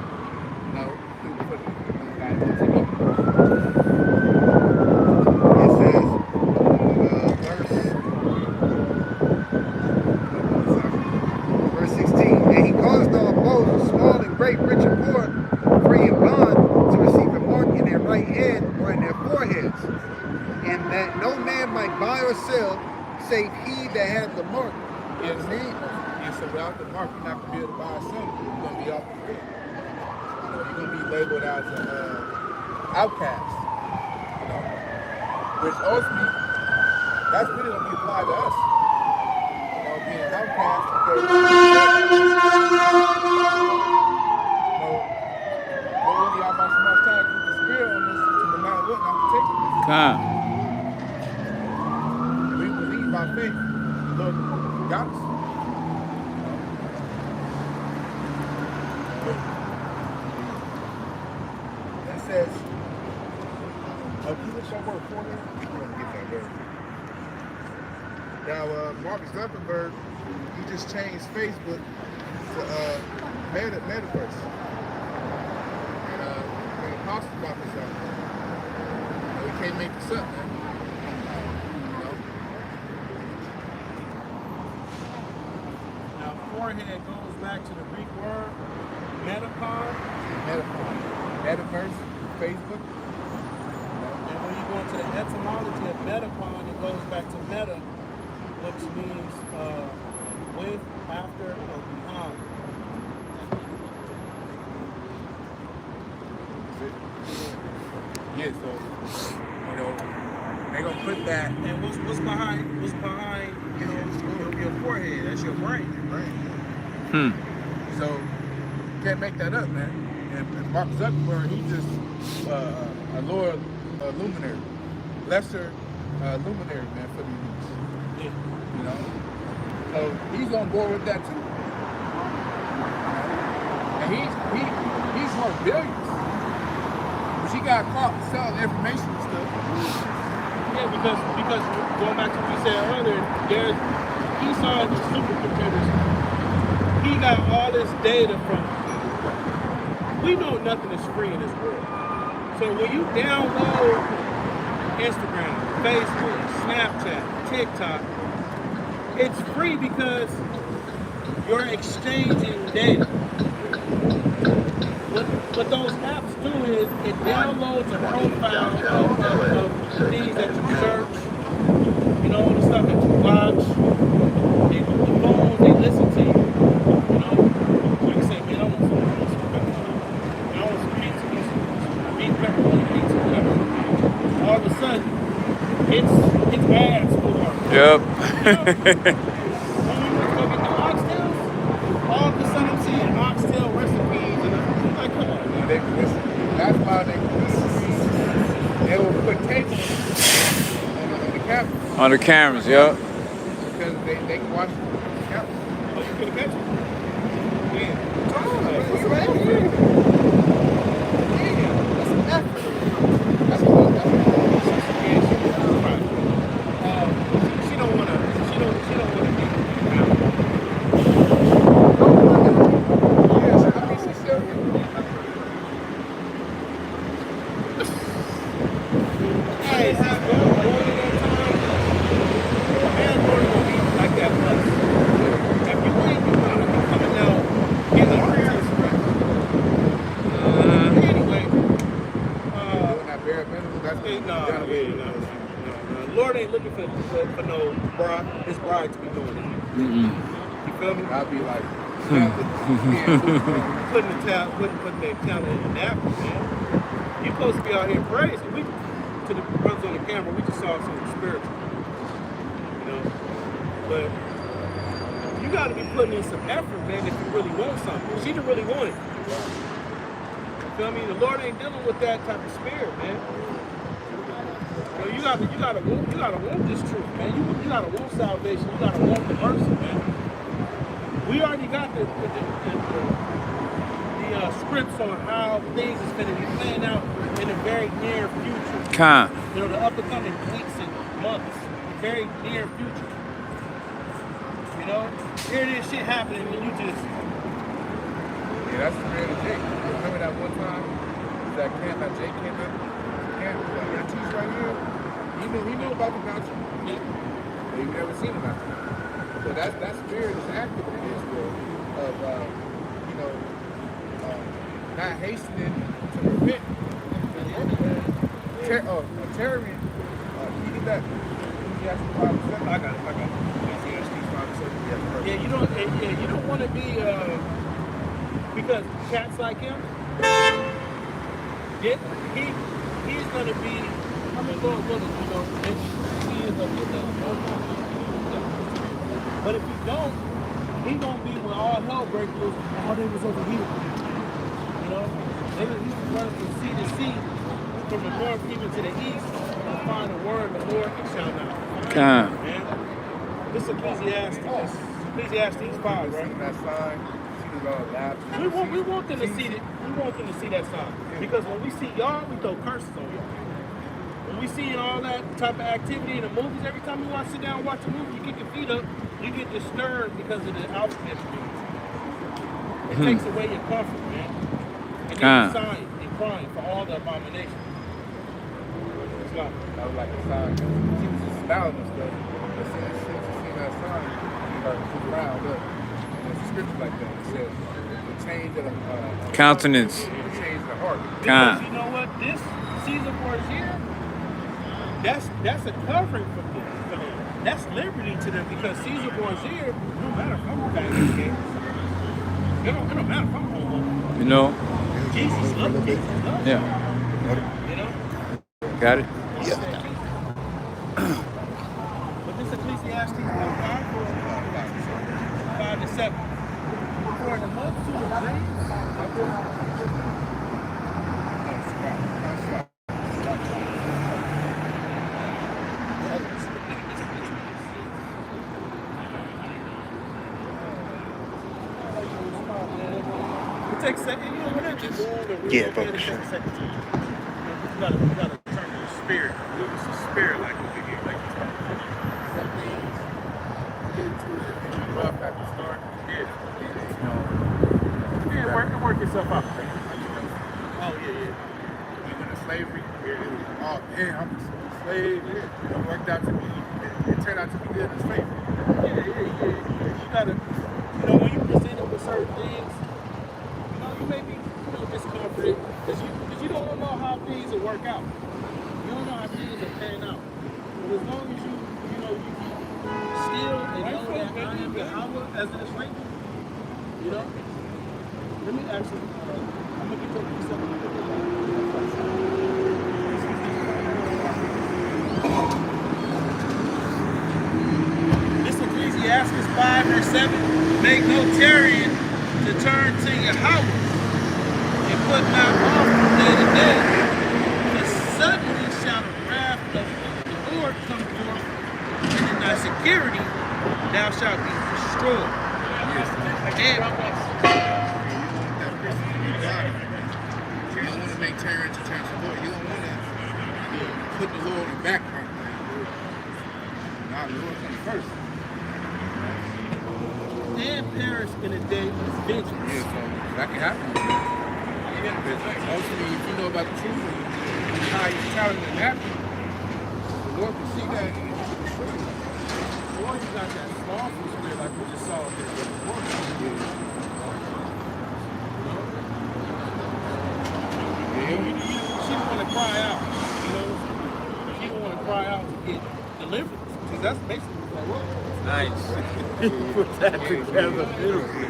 It says, verse 16, and he caused all both, small and great, rich and poor, free and bond, to receive a mark in their right hand or in their foreheads, and that no man might buy or sell, save he that had the mark. Yes. And so without the mark, you're not going to be able to buy something. You're going to be off the grid. You're going to be labeled as an outcast. Which ultimately, that's really going to be applied to us. Being an outcast because go with the Yahawashi must try to keep the spirit on this to no matter what, not to take it. Come. We believe by faith. The Lord got us. It says, you look somewhere for me? I'm going to get that word. Now, Mark Zuckerberg, he just changed Facebook to Metaverse. apostles about this out. We can't make this up, man. Now, forehead goes back to the Greek word metapod. Metaverse, Facebook. And when you go into the etymology of metapod, it goes back to meta, which means with, after, or behind. Yeah, so they gonna put that. And what's behind your forehead? That's your brain. So you can't make that up, man. And Mark Zuckerberg, he's just a lower luminary, lesser luminary, man, for the youth. Yeah. You know, so he's on board with that too. And he's worth billions. But she got caught selling information and stuff. Yeah, because going back to what you said earlier, he saw the supercomputers. He got all this data from. We know nothing is free in this world. So when you download Instagram, Facebook, Snapchat, TikTok, it's free because you're exchanging data. What those apps do is it downloads a profile of things that you search, you know, the stuff that you watch, the phones, they listen to you. You know, like you say, man, I want some pizza, beef pepperoni pizza, whatever. All of a sudden, it's ads for Yep. all of a sudden I'm seeing oxtail recipes and I'm like, come on. That's why they will put tapes on the cameras. On the cameras, yep. Because they can watch the cameras. Oh, you could catch it? Yeah. That's She don't wanna be. Hey, see, man, Lord gonna be like that plus. If you think you're gonna be coming out in the artist, anyway, that bare minimum, that's no. Lord ain't looking for no bride, his bride to be doing it. You feel me? I'll be like, putting their talent in the napkin, man. You supposed to be out here praising. To the brothers on the camera, we just saw something spiritual. You know? But you gotta be putting in some effort, man, if you really want something. She didn't really want it. You feel me? The Lord ain't dealing with that type of spirit, man. You know, you gotta want this truth, man. You gotta want salvation. You gotta want the mercy, man. We already got the scripts on how things is going to be playing out in the very near future. You know, the upcoming weeks and months, very near future. You know, here it is, shit happening, and you just. Yeah, that's the real Jake. Remember that one time that camp that Jake came in? Camp, that teacher right here. He knew about the doctrine. Yeah. But he never seen about it. So that spirit is active in Israel of not hastening to repent. Terroring. You get that? Ecclesiastes 5:7. I got it. Ecclesiastes 5:7. Yeah, you don't want to be because cats like him. He's gonna be. I mean, Lord willing, you know, he is gonna be there. But if you don't, he's gonna be when all hell breaks loose. Oh, they was over here. You know, he's running from sea to sea, from the north even to the east, and find the word of the Lord and shall not find it, man. This is Ecclesiastes 5, right? That sign. We want them to see that. We want them to see that sign. Because when we see y'all, we throw curses on y'all. When we see all that type of activity in the movies, every time you want to sit down and watch a movie, you get your feet up, you get disturbed because of the outfit. It takes away your comfort, man. And then the sign, crying for all the abominations. It's like, I was like, a sign. She was just smiling and stuff. But since she seen that sign, she frowned up. And there's a scripture like that. It says, the change of the Countenance. the change of the heart. because you know what? This season for us here, that's a covering for them. That's liberty to them because Caesar boys here, no matter if I'm back in the game, it don't matter if I'm home. You know? Jesus loves me. Yeah. You know? Got it? Yeah. But this Ecclesiastes 5 to 7. For the multitude of things, it takes a second, you know, whatever you're doing, Yeah, but it sure. takes a second to, you gotta turn to the spirit. It's a spirit like over here. Like some things get into it and you rough at the start. Yeah, work yourself out. Oh yeah. We went to slavery. It was, oh man, I'm a slave. It worked out to be, it turned out to be good in his favor. Yeah. You gotta, you know, when you present it with certain things, you know, you may be discomforted because you don't know how things will work out. You don't know how things are panning out. But as long as you still and know that I am Yahawah as it is written, you know. Let me actually, I'm gonna get to something. This Ecclesiastes 5 verse 7, make no tarrying to turn to Yahawah and put not off from day to day, for suddenly shall the wrath of the Lord come forth, and in thy security thou shalt be destroyed. You don't want to make terror to turn to the Lord. You don't want to put the Lord in the background. Nah, the Lord comes first. And perish in a day of vengeance. Yeah, so that can happen. Ultimately, if you know about the truth and how you're telling it happen, the Lord can see that. Or you got that slothful spirit like we just saw up there with the woman. She don't want to cry out, you know. She don't want to cry out to get deliverance, because that's basically what that was. Nice. Put that together beautifully.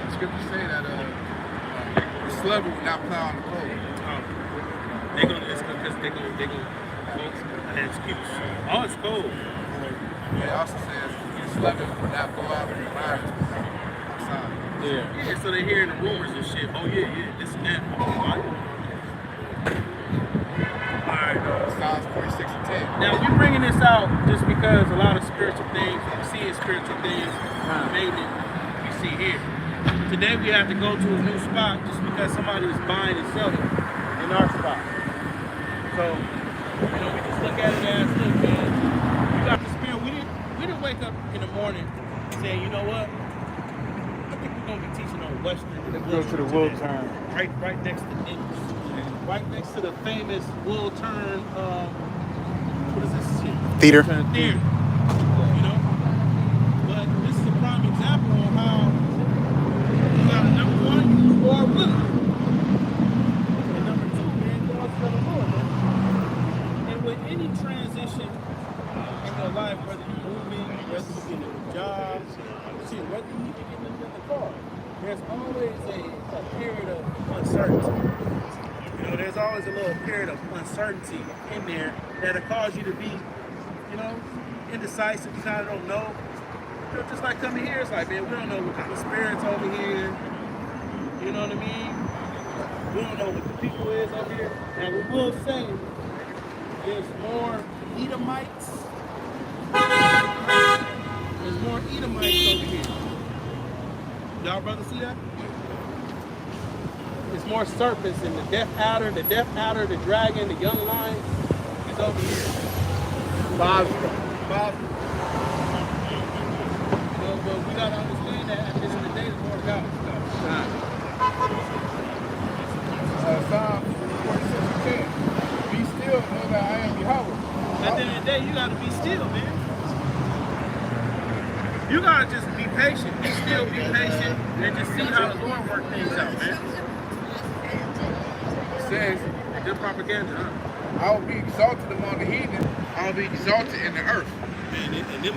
The scriptures say that the slugger will not plow on the cold. They're gonna an excuse. Oh, it's cold. It also says the slugger will not go out and fire outside. Yeah, so they're hearing the rumors and shit. Oh yeah, this and that. Alright, Psalms 46 and 10. now we're bringing this out just because a lot of spiritual things, we see in spiritual things, mainly we see here. Today we have to go to a new spot just because somebody is buying and selling in our spot. So, you know, we just look at it as, look, man, you got the spirit. We didn't wake up in the morning saying, you know what? I think we're gonna be teaching on Western. Let's go to the wool turn. Right next to Dennis. Right next to the famous wool turn, what is this shit? Theater. Theater. You know? But this is a prime example of how you gotta, number one, use more willing. And number two, man, you always gotta Lord, man. And with any transition in your life, whether you're moving, whether you're getting a job, shit, whether you even getting in the car, there's always a period of uncertainty. You know, there's always a little period of uncertainty in there that'll cause you to be, you know, indecisive. You kind of don't know. You know, just like coming here, it's like, man, we don't know what kind of spirits over here. You know what I mean? We don't know what the people is over here. Now, we will say there's more Edomites. There's more Edomites over here. Y'all brothers see that? There's more serpents in the death adder, the dragon, the young lion is over here. Bob. You know, but we gotta understand that at the end of the day, the Lord God. You gotta just be patient and still be patient and just see how the Lord work things out, man. It says, Good propaganda, huh? I will be exalted among the heathen. I will be exalted in the earth. Man, and them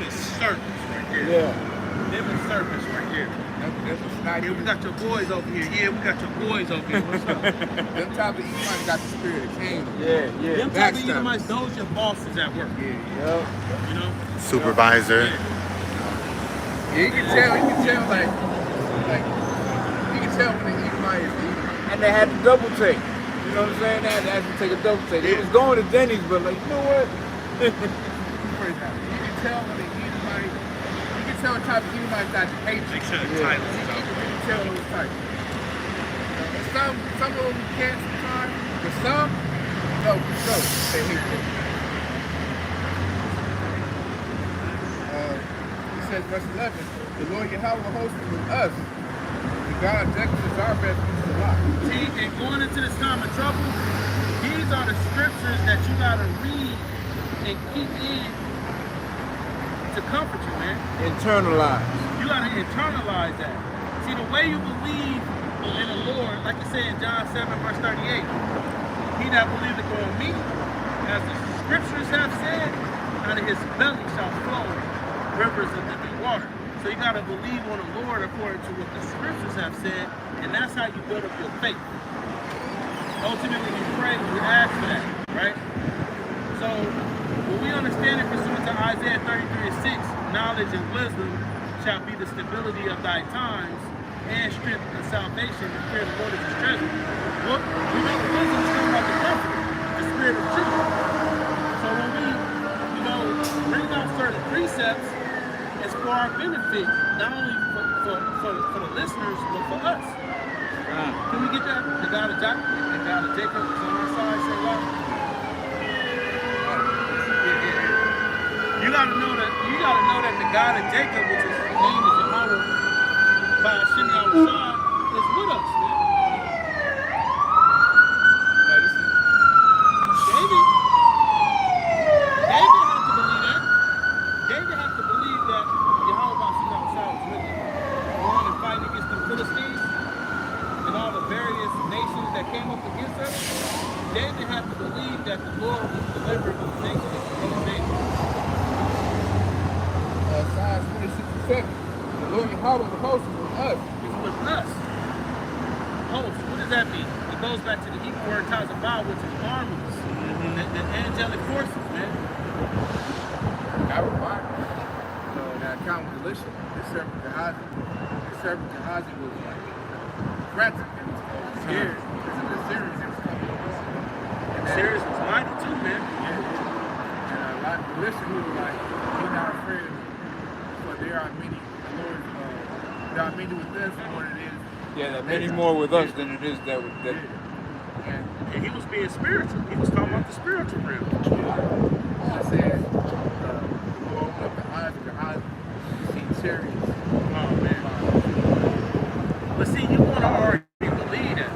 is serpents right there. Yeah. Them is serpents right there. That's not Yeah, we got your boys over here. Yeah, we got your boys over here. What's up? them type of Edomites got the spirit of Cain. Yeah, yeah. Them type of Edomites, those your bosses at work. Yeah. You know? Supervisor. Yeah, you can tell, like, you can tell when the Edomite is Edomite. And they had to double take. You know what I'm saying? They had to take a double take. They was going to Denny's, but like, you know what? You can tell when the Edomite, you can tell what type of Edomite got the hatred. Make sure the You titles is out. can tell those types. And some of them you can't sometimes, but some, no, for sure, they hate them. It says, verse 11, the Lord Yahawah hosted with us. The God Jacob is our best piece of life. See, and going into this time of trouble, these are the scriptures that you gotta read and keep in to comfort you, man. Internalize. You gotta internalize that. See, the way you believe in the Lord, like it said in John 7, verse 38, he that believeth on me, as the scriptures have said, out of his belly shall flow rivers of living water. So you gotta believe on the Lord according to what the scriptures have said, and that's how you build up your faith. Ultimately, you pray, you ask for that, right? So when we understand it pursuant to Isaiah 33:6, knowledge and wisdom shall be the stability of thy times, and strength and salvation. The fear of the Lord is his treasure. Look, we know the wisdom is talking about the comfort, the spirit of truth. So when we, bring out certain precepts, it's for our benefit, not only for the listeners, but for us. Can we get that? The God of Jacob, is on our side, say what? You gotta know that the God of Jacob, which is his name is Yahawah, Bahasham, Yahawashi, is with us, man. David had to believe that Yahawah Bahasham, Yahawashi was with him. Going and fighting against the Philistines and all the various nations that came up against us. David had to believe that the Lord was delivering the nation from the nation. Psalms 26:7. The Lord Yahawah the host is with us. It's with us. Host, what does that mean? It goes back to the Hebrew word tazabah, which is armies. The angelic forces, man. I would mind. So that account with Elisha, the servant Gehazi. The servant Gehazi was like frantic and scared because of the Syrians that was coming along. And Syrians was mighty too, man. And Elisha, who was like, be not afraid, for there are many, there are many with us more than it is. Yeah, there are many more with us than it is that. And he was being spiritual. He was talking about the spiritual realm. I said, the Lord opened up the eyes of Gehazi to see chariots. Oh, man. But see, you want to already believe that.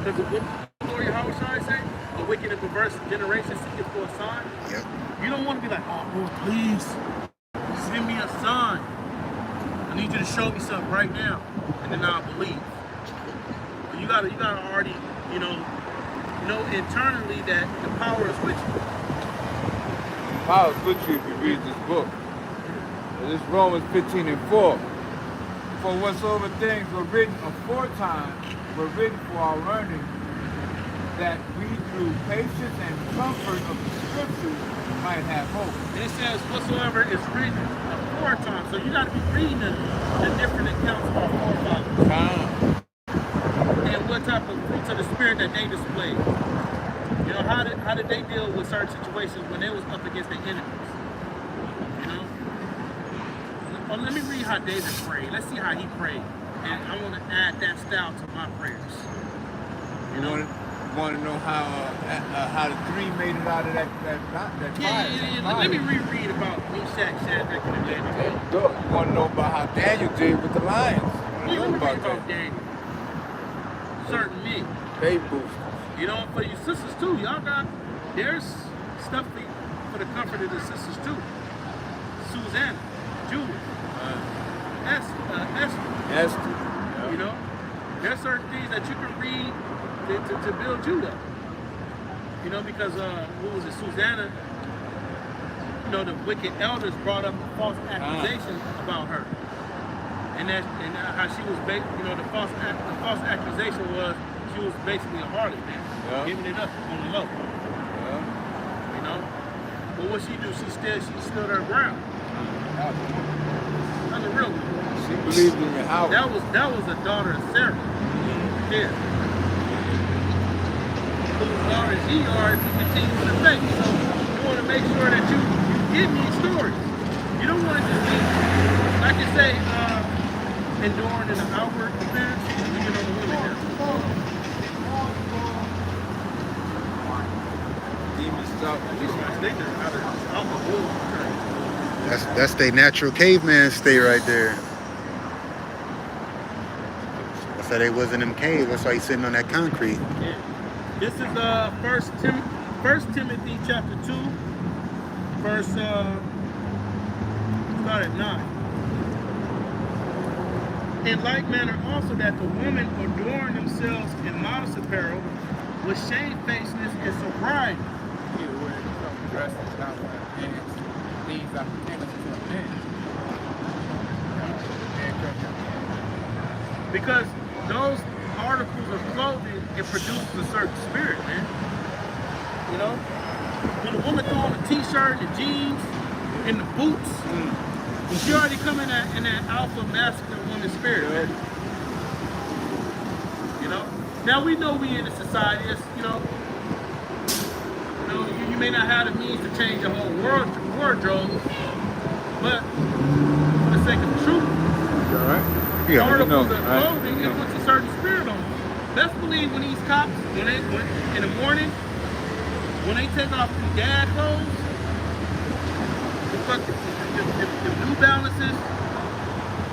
Because what the Lord Yahawashi say? A wicked and perverse generation seeking for a sign. Yep. You don't want to be like, oh, Lord, please send me a sign. I need you to show me something right now, and then I'll believe. But you gotta already, know internally that the power is with you. The power is with you if you read this book. This Romans 15:4. For whatsoever things were written aforetime were written for our learning, that we through patience and comfort of the scriptures might have hope. And it says whatsoever is written aforetime. So you got to be reading the different accounts of our forefathers. And what type of fruits of the spirit that they displayed. How did they deal with certain situations when they was up against their enemies? Well, let me read how David prayed. Let's see how he prayed. And I want to add that style to my prayers. Want to know how the three made it out of that fire? Yeah. Let me reread about Meshach, Shadrach, and Abednego. You want to know about how Daniel did with the lions? Let me read about Daniel. Certain men. They boosters. For you sisters too, y'all got, there's stuff for the comfort of the sisters too. Susanna, Judith, Esther. Esther. You know, there's certain things that you can read to build you up. You know, because what was it, Susanna? You know, the wicked elders brought up a false accusation about her, and how she was, you know, the false accusation was she was basically a harlot, man, giving it up on the low. You know, but what she do? She stood her ground. That's a real one. She believed in Yahawah. That was a daughter of Sarah. Yeah. Whose daughters ye are if you continue in the faith. So you want to make sure that you give me stories. You don't want to just be, like you say, enduring in the outward appearance, leaving on the women here. Demon stuff. That's their natural caveman state right there. That's how they was in them caves. That's why he's sitting on that concrete. Yeah. This is First Timothy chapter 2, verse start at 9. In like manner also that the women adorn themselves in modest apparel with shamefacedness and sobriety. Yeah, where some dresses, not wearing pants, things that pertain to a man. Because those articles of clothing, it produces a certain spirit, man. You know? When a woman throw on a t-shirt, the jeans, and the boots, she already come in that alpha masculine woman spirit, man. You know? Now we know we in a society that's, you may not have the means to change the whole wardrobe, but for the sake of the truth, articles of clothing, it puts a certain spirit on them. Best believe when these cops, when in the morning, when they take off the dad clothes, the New Balances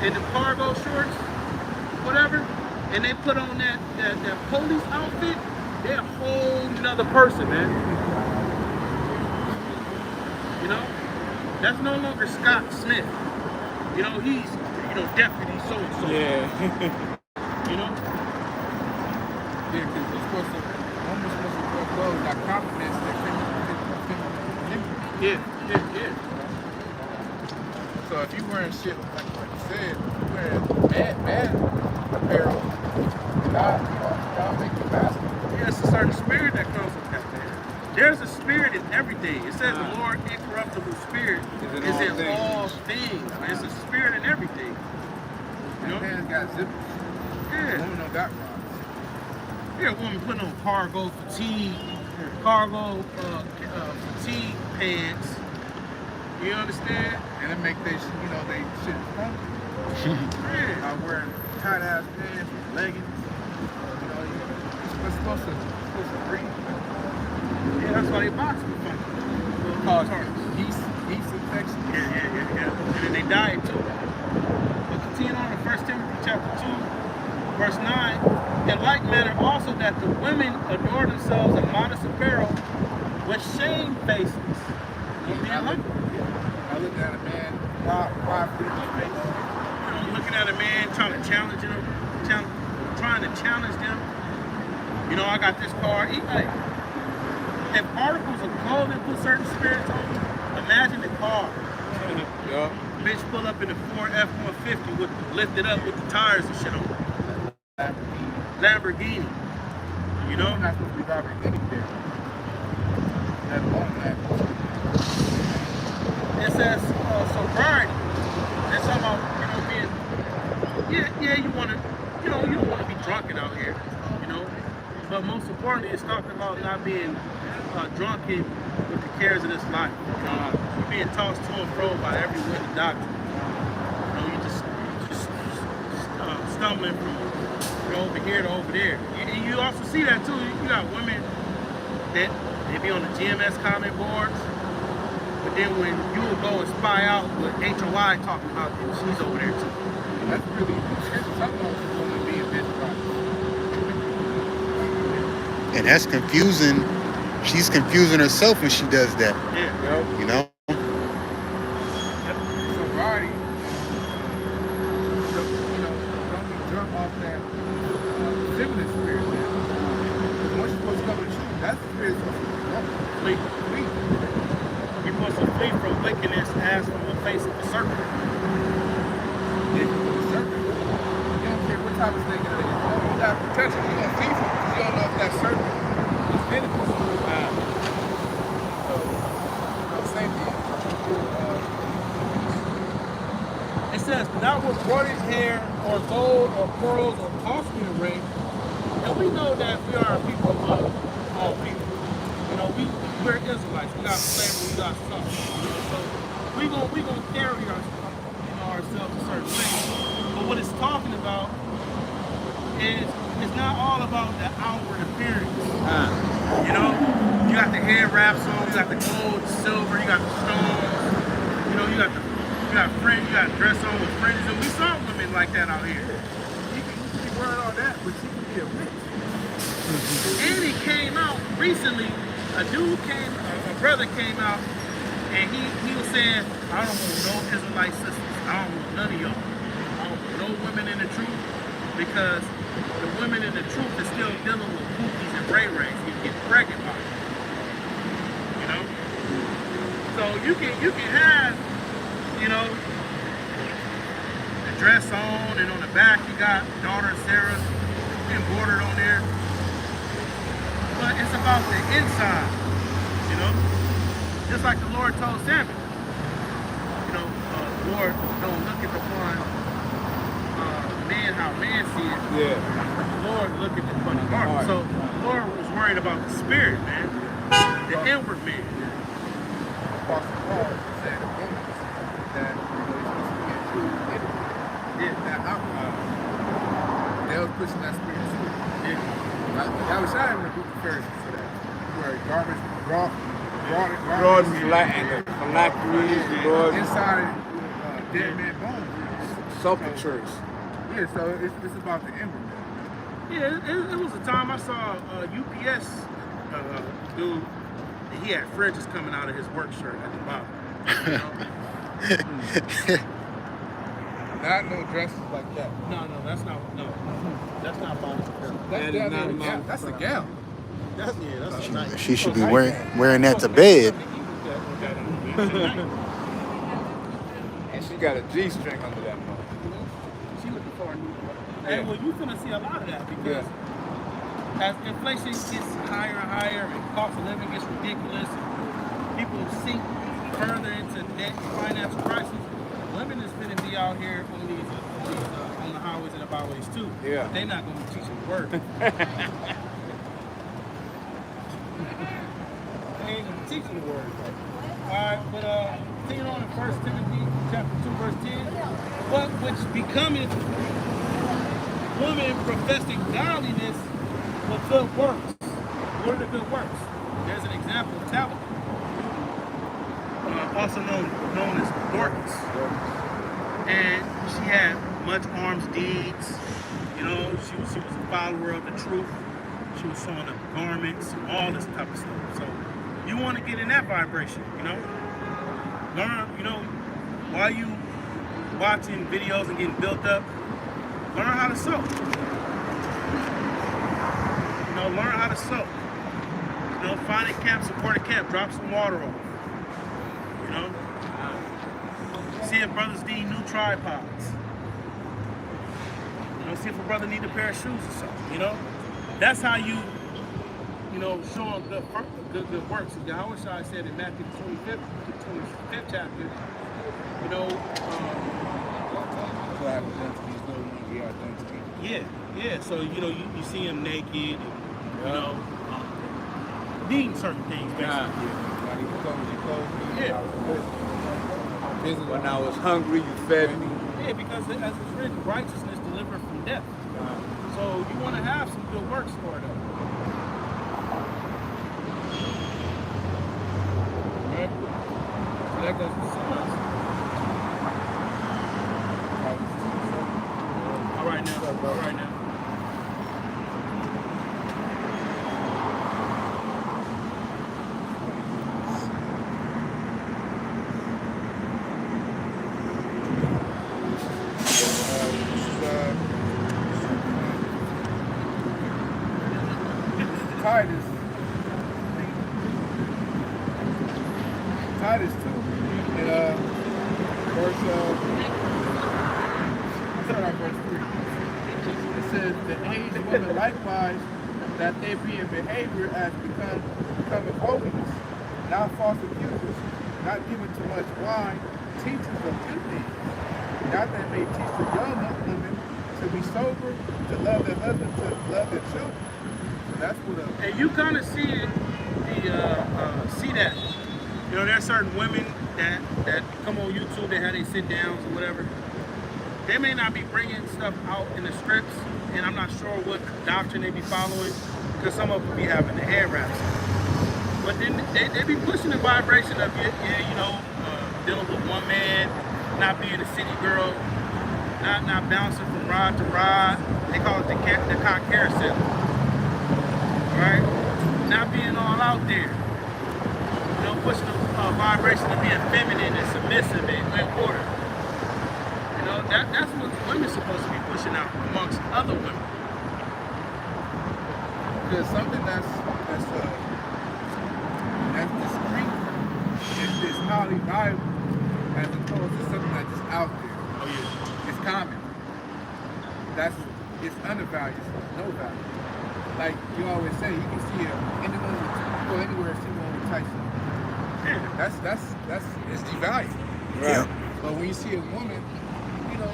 and the cargo shorts, whatever, and they put on that police outfit, they're a whole nother person, man. You know? That's no longer Scott Smith. You know, he's, deputy so-and-so. Yeah. You know? Yeah, because you're supposed to, woman's supposed to wear clothes that confidence that Yeah. So if you wearing shit like what you said, you wearing bad apparel, God make you master. Yeah, it's a certain spirit that comes with that, man. There's a spirit in everything. It says the Lord incorruptible spirit is in all things. Man. It's a spirit in everything. You know? Man's got zippers. Yeah. Woman don't got rods. Yeah, a woman putting on cargo fatigue pants. You understand? And it make they shit funky. Yeah. I'm wearing tight ass pants, leggings. It's supposed to breathe. Yeah, that's why they box with funky. Cause yeast infection. Yeah. And then they die too. But continue on in 1 Timothy chapter 2, verse 9. In like manner also that the women adorn themselves in modest apparel with shamefacedness. I look at a man, why put his face? Looking at a man trying to challenge them, trying to challenge them. I got this car. If articles of clothing put certain spirits on you, imagine the car. Yeah. Bitch pull up in the Ford F-150 lifted up with the tires and shit on. Lamborghini. You're not supposed to be driving anything. That long that. It says sobriety. It's talking about being. Yeah. You want to, you don't want to be drunken out here. But most importantly, it's talking about not being drunken with the cares of this life. You're being tossed to and fro by every wind of doctrine. You just stumbling from over here to over there. And you also see that too. You got women that they be on the GMS comment boards, but then when you will go and spy out what HOI talking about, she's over there too. That's really something woman being bitch about. And that's confusing she's confusing herself when she does that. Yeah. You know? Sobriety, don't be drunk off that feminine spirit, man. Because once you're supposed to come to the truth, that's the spirit you're supposed to Flee. flee. You're supposed to flee from wickedness as from the face of the serpent. Yeah, the serpent. You don't care what type of snake it is. You got protection. You're going to flee from it because you don't know if that serpent is venomous. Same thing. It says, not with braided hair or gold or pearls or costly array. And we know that we are a people of all people. You know, we're Israelites. We got flavor, we got stuff. You know, so we gonna carry ourselves a certain way. But what it's talking about is it's not all about the outward appearance. You know, you got the hair wraps on, you got the gold, silver, you got the stones. You know, you got fringe, you got dress on with fringes, and we saw women like that out here. You can be wearing all that, but you can be a witch. And it came out recently. A brother came out, and he was saying, I don't want no Israelite sisters. I don't want none of y'all. I don't want no women in the truth, because the women in the truth is still dealing with pookies and ray-rays. You get pregnant by them. You know? So you can have, you know, the dress on, and on the back you got daughter Sarah embroidered on there. But it's about the inside, you know? Just like the Lord told Samuel. You know, Lord, don't look at the one man, how man see it. Yeah. The Lord look at the funny heart. So the Lord was worried about the spirit, man. The inward man. Apostle Paul said in Romans that you're supposed to be a true enemy. Yeah, that outward. They was pushing that spirit through. Yeah. Yahawashi in the group of Pharisees for that. You wear garments, Broad and phylacteries, Lord. inside dead man bones. Sepulchres. Yeah, so it's about the inward man. Yeah, it was a time I saw a UPS dude. He had fringes coming out of his work shirt at the bottom. You know? Not no dresses like that. No, that's not bottom. That's down there. Yeah, that's a gown. That's nice. She should be wearing that to bed. And she got a G-string under that mug. She looking for a new. And well, you finna see a lot of that because as inflation gets higher and higher, and cost of living gets ridiculous, and people sink further into debt and financial crisis. Women is finna be out here on on the highways and the byways too. Yeah. But they're not gonna be teaching the word. They ain't gonna be teaching the word. Alright, but continuing on in 1 Timothy chapter 2, verse 10. But which becometh women professing godliness with good works. What are the good works? There's an example of Tabitha, also known as Dorcas. And she had much alms deeds. You know, she was a follower of the truth. She was sewing up garments, all this type of stuff. So you want to get in that vibration, you know? Learn, you know, while you watching videos and getting built up, learn how to sew. You know, learn how to sew. You know, find a camp, support a camp, drop some water on. You know? See if brothers need new tripods. You know, see if a brother need a pair of shoes or something, you know? That's how you show them good works. Yahawashi said in Matthew 25th chapter, you know, yeah. So, you know, you see him naked, and, you know, needing certain things, basically. Yeah. When I was hungry, you fed me. Yeah, because as it's written, righteousness delivered from death. So you want to have some good works for it. Right? So that goes with someone. All right now. verse, start out verse 3. It says, the aged women likewise, that they be in behavior as becoming holiness, not false accusers, not given to much wine, teachers of good things, not that they teach the young women to be sober, to love their husband, to love their children. So that's what And you kind of see that. You know, there's certain women that come on YouTube, they have their sit downs or whatever. They may not be bringing stuff out in the scripts, and I'm not sure what doctrine they be following, because some of them be having the hair wraps. But then they be pushing the vibration of dealing with one man, not being a city girl, not bouncing from rod to rod. They call it the car carousel. Right? Not being all out there. You know, pushing the vibration of being feminine and submissive and in order. You know, that's what women's supposed to be pushing out amongst other women. Because something that's discreet is highly valuable as opposed to something that's just out there. Oh yeah. It's common. It's undervalued. It's no value. Like you always say, you can see anyone go anywhere and see one with Tyson. Yeah. That's it's devalued. Right. But when you see a woman, you know,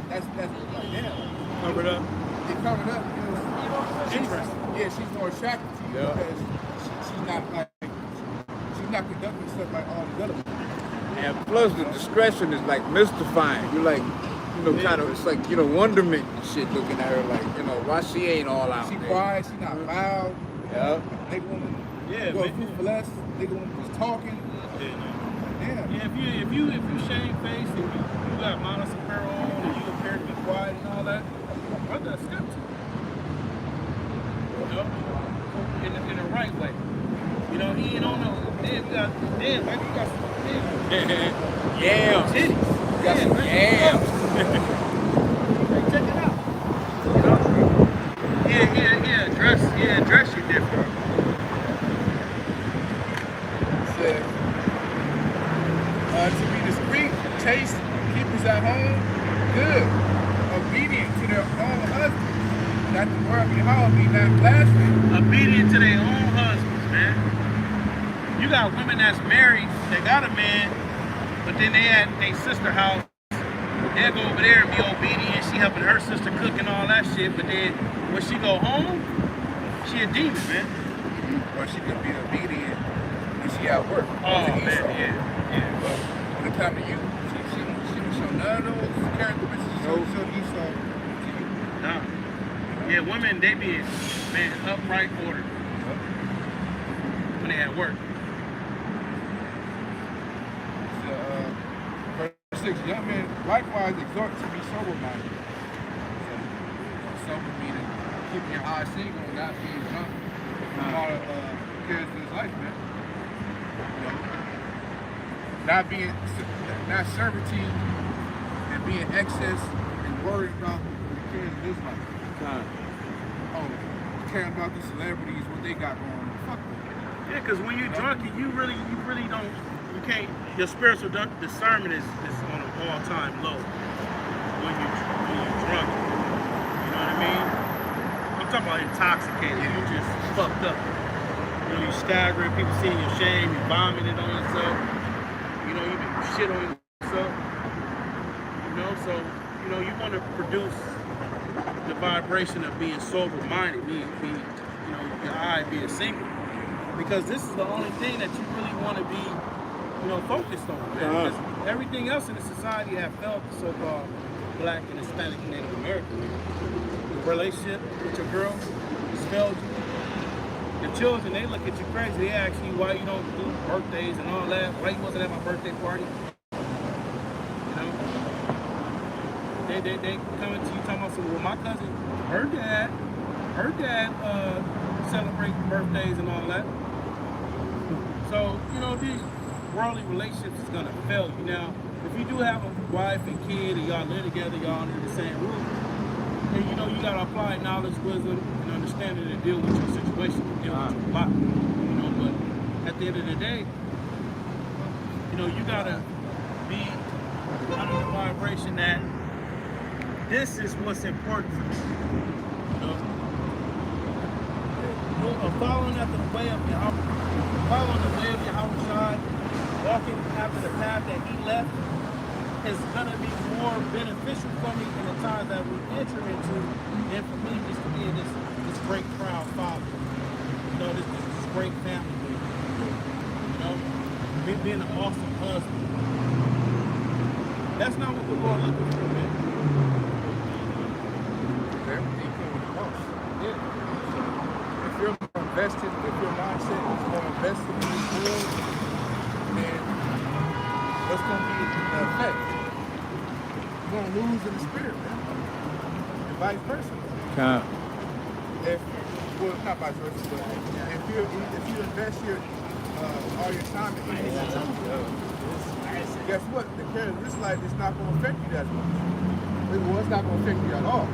that's like damn. Covered up. They covered up. You know, Interesting. Yeah, she's more attractive to you because she's not conducting stuff like all the other women. And plus the discretion is like mystifying. You're like, kind of, it's like, wonderment and shit looking at her like, why she ain't all out She there. quiet, she not loud. Yeah. Nigga woman Yeah, go man. food for less. Nigga woman was talking. Yeah, if you shamefaced and you got modest apparel on and you appear to be quiet and all that, brother, accept it. You know, in the right way. You know, he ain't on no. Damn, you got some Yams. titties. Got some yams. Hey, check it out. You know? Dress you different. Says, to be discreet, chaste, keepers at home, good, obedient to their own husbands, that the word Yahawah be not blasphemy. Obedient to their own husbands, man. You got women that's married, they got a man, but then they at their sister house. They'll go over there and be obedient. She helping her sister cook and all that shit. But then when she go home, she a demon, man. Or she could be obedient when she at work. Oh man, Esau. yeah. But when it comes to you, she don't show none of those characteristics. She don't show Esau to you. Nah. Yeah, women, they be in, man, upright order when they at work. Verse 6, young men likewise exhort to be sober-minded. So, sober meaning keeping your eyes single and not being drunk from all the cares of this life, man. You know, not servitude and being excess and worried about the cares of this life. Oh, caring about the celebrities, what they got going on. Fuck them. Yeah, because when you're drunk, you really don't, you can't, your spiritual discernment is on an all-time low when you're drunk. You know what I mean? I'm talking about intoxicated. You just fucked up. You know, you staggering, people seeing your shame, you vomiting on yourself. You know, you shit on yourself. You know, so, you want to produce the vibration of being sober-minded, your eye being single. Because this is the only thing that you really want to be, focused on, man. Because everything else in the society have failed the so-called Black and Hispanic and Native American. The relationship with your girl has failed you. Your children, they look at you crazy. They ask you why you don't do birthdays and all that. Why you wasn't at my birthday party? You know? They coming to you talking about well, my cousin, her dad celebrate birthdays and all that. So, these worldly relationships is gonna fail you. Now, if you do have a wife and kid and y'all live together, y'all under the same roof, then you gotta apply knowledge, wisdom, and understanding to deal with your situation, deal with your lot. But at the end of the day, You gotta be under the vibration that this is what's important for you. Following after the way of Yahawah, following the way of Yahawashi, walking after the path that he left, is gonna be more beneficial for me in the times that we enter into, than for me just to be this great proud father. This great family leader. Being an awesome husband. That's not what the Lord looking for, man. Everything comes with a cost. Yeah. If you're invested, if your mindset is more invested in this world, then what's going to be the effect? You're going to lose in the spirit, man. And vice versa. Not vice versa, but if you invest all your time in anything, guess what? The care of this life is not going to affect you that much. Well, it's not going to affect you at all.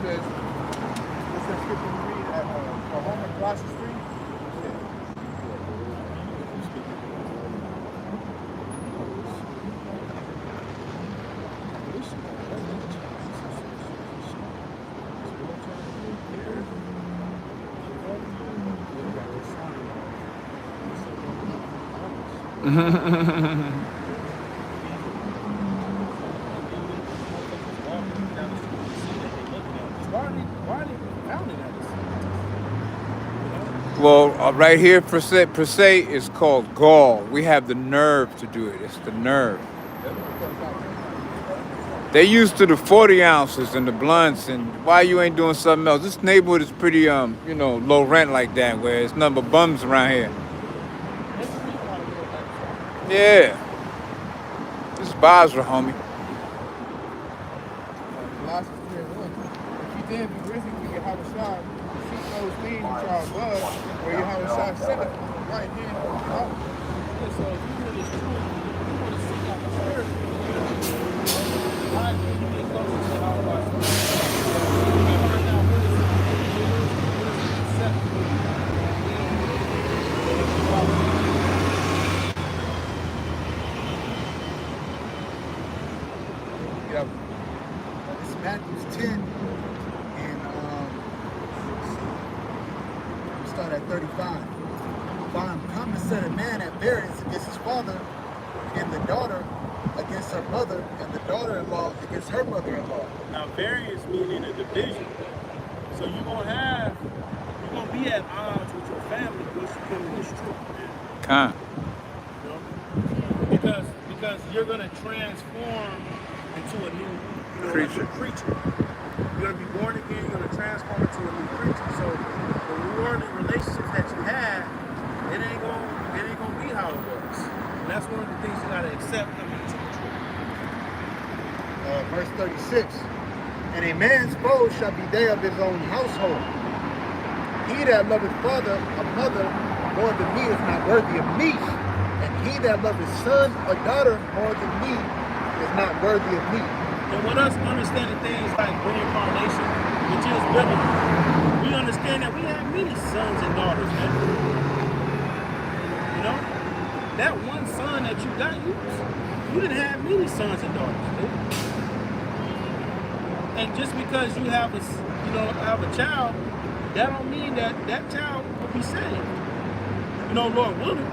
Because what's that scripture we read at Oklahoma, Colossians 3? Well, right here, per se, is called gall. We have the nerve to do it. It's the nerve. They used to the 40 ounces and the blunts, and why you ain't doing something else? This neighborhood is pretty, low rent like that, where it's nothing but bums around here. Yeah. This is Basra, homie. Colossians 3:1. If you then be risen to Yahawashi, seek those things which are above, where Yahawashi sitteth on the right hand of God. So if you really is true, you want to seek out the spirit. Why do you get closer to Yahawashi? Find out what is acceptable. It's Matthew 10, and we start at 35. For I am come to set a man at variance against his father, and the daughter against her mother, and the daughter-in-law against her mother-in-law. Now, variance meaning a division. So you're gonna be at odds with your family once you come in this truth, man. Because you're gonna transform into a new creature. You're gonna be born again. You're gonna transform into a new creature. So the worldly relationships that you have, it ain't gonna be how it was. And that's one of the things you gotta accept coming into the truth. Verse 36. And a man's foe shall be they of his own household. He that loveth father or mother more than me is not worthy of me. And he that loveth son or daughter more than me is not worthy of me. And with us understanding things like reincarnation, which is biblical, we understand that we have many sons and daughters, man. That one son that you got, you didn't have many sons and daughters, dude. And just because you have a child, that don't mean that child will be saved. Lord willing.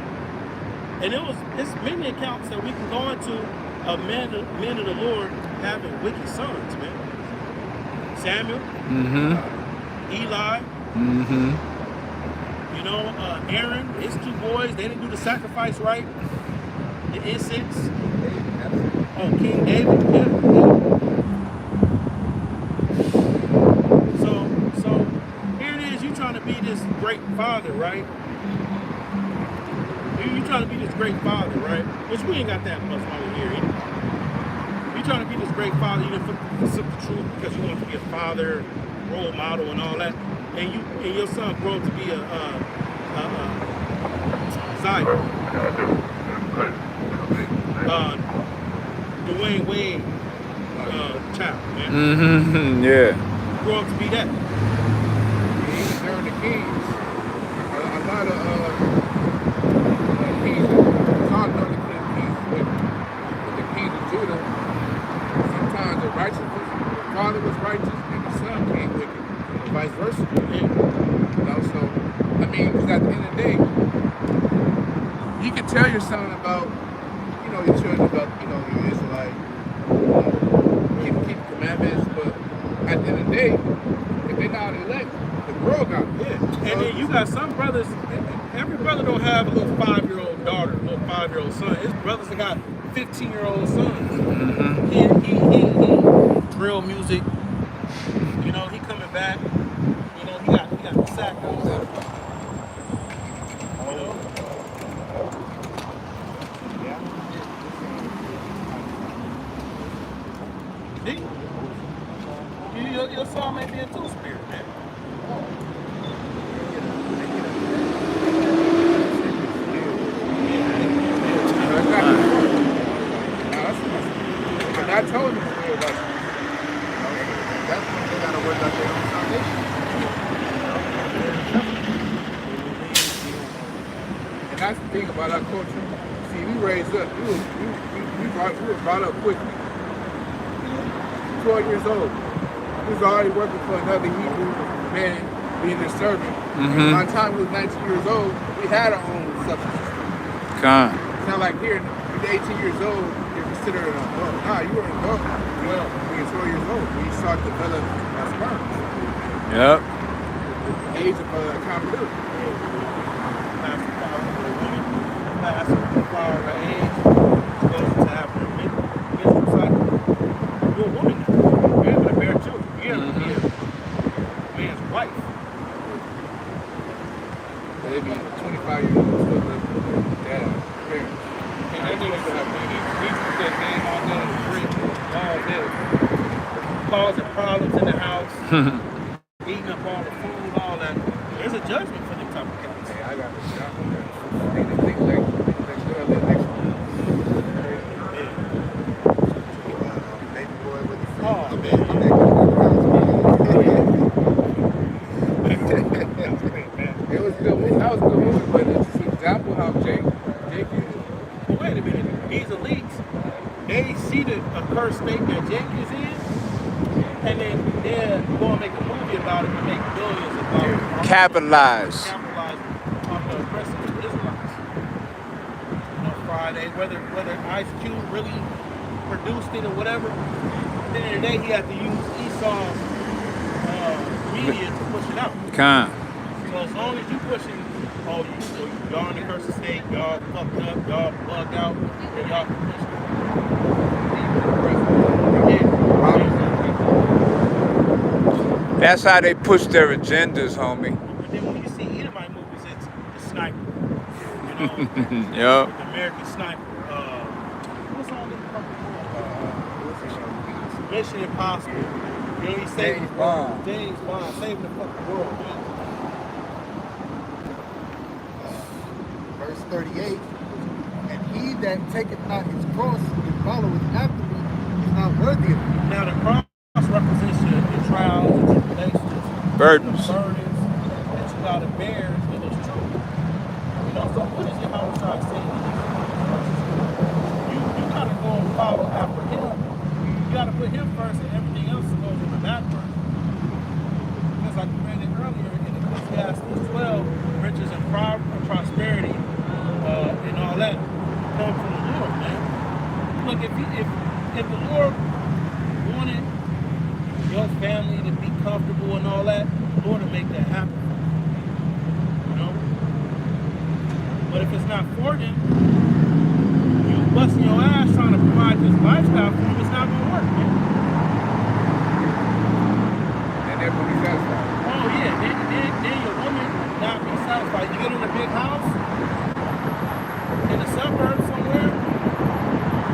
And it's many accounts that we can go into of men of the Lord having wicked sons, man. Samuel, Eli, Aaron, his two boys, they didn't do the sacrifice right. The incense. King David, yeah. So here it is, you trying to be this great father, right? You trying to be this great father, right? Which we ain't got that much over here either. You trying to be this great father, you done took the truth because you want to be a father, role model, and all that. And your son grow up to be a Zion, Dwayne Wade child, man. Yeah. Grow up to be that. During the Kings, a lot of kings, personal. You know, so I mean, because at the end of the day, you can tell your son about, you know, your children about, you know, your Israelite, keep the commandments, but at the end of the day, if they're not elect, the world got them. Yeah. And then you got some brothers, every brother don't have a little 5-year-old daughter, a little 5-year-old son. His brothers have got 15-year-old sons. He drill music, you know, he coming back, you know, he got the sack on him. You know? Your son may be a two-spirit, man. I told him to do it, like, That's when they gotta work out their own salvation. and that's the thing about our culture. See, we raised up, we were brought up quickly. 12 years old. We was already working for another Hebrew man, being a servant. By the time we was 19 years old, we had our own substance. It's not like here, you're 18 years old, you're considered an adult. Nah, you were an adult. Well, when you're 12 years old, when you start to develop as sperm. Yep. The age of accountability. Past the flower of age, goes to have her menstrual cycle. You're a woman now. You're able to bear children. You're able to be a man's wife. They be 25 years old, still living with their dad, parents. And that nigga he put that game on there and drink all day. Causing problems in the house, eating up all the food, all that. There's a judgment for them type of cats. Hey, I got the shot on that. They like good live next one. Baby boy with the free. Oh, man. It was a good movie. That was a good movie, but it's an example how Jake is. But wait a minute, these elites, they see the accursed state that Jake is in, and then they're going to make a movie about it and make billions of dollars. Capitalize. Capitalize on the oppressive of the Israelites. You know, Friday, whether Ice Cube really produced it or whatever, at the end of the day, he had to use Esau's media to push it out. So as long as you pushing, y'all in the cursed state, y'all fucked up, y'all bugged out, then y'all can push it. That's how they push their agendas, homie. But then when you see Edomite movies, it's the sniper. You know? Yup. The American Sniper. What's all this fucking Mission Impossible. You know, he's saving the world. James Bond, saving the fucking world, man. Verse 38, and he that taketh not his cross and followeth after me is not worthy of me. Now the cross represents your trials and tribulations, Burdens. the burdens that you gotta bear in this truth. You know, so what is Yahawashi saying? You gotta go and follow after him. You gotta put him first and everything else goes in the background. Because like we read it earlier in Ecclesiastes 12, riches and prosperity and all that come from the Lord, man. Look, if the Lord wanted your family to be comfortable and all that, the Lord will make that happen. You know? But if it's not for them, you busting your ass trying to provide this lifestyle for them, it's not gonna work, man. And they're going to be satisfied. Oh yeah, then your woman not be satisfied. You get in a big house in the suburbs somewhere,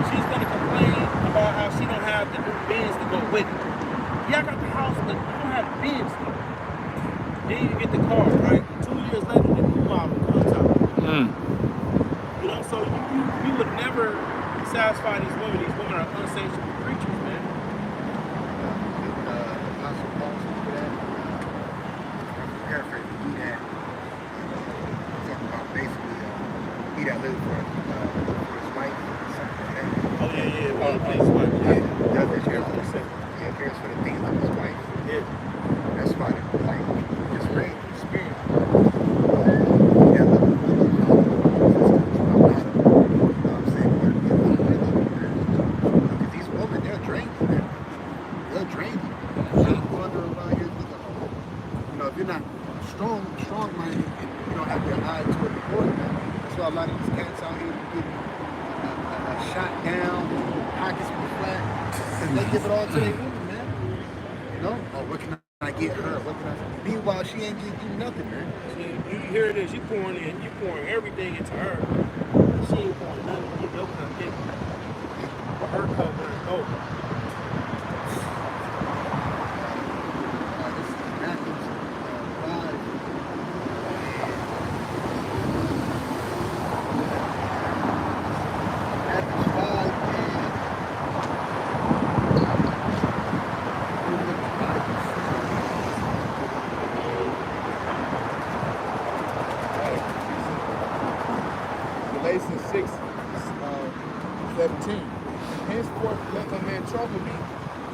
she's gonna complain about how she don't have the new bins to go with it. Yeah, I got the house, but I don't have bins though. Then you get the car, right? 2 years later, the new model comes out. You know, so you would never satisfy these women. These women are unsatiable creatures, man. Apostle Paul speak of that. I'm paraphrasing. He that talking about basically he that lives for his wife, something like that. Oh yeah, one of the things like Does it cares for the things of his wife. yeah. That's why like shot down, pockets be flat, because they give it all to their women, man. You know? Oh, what can I get her? What can I? Meanwhile, she ain't give you nothing, man. See, you hear this, you pouring everything into her. She ain't pouring nothing. You know, cupcake. Her cup was dope. This is Matthew 5. Matthew 5 Galatians 6, 17. Henceforth let no man trouble me,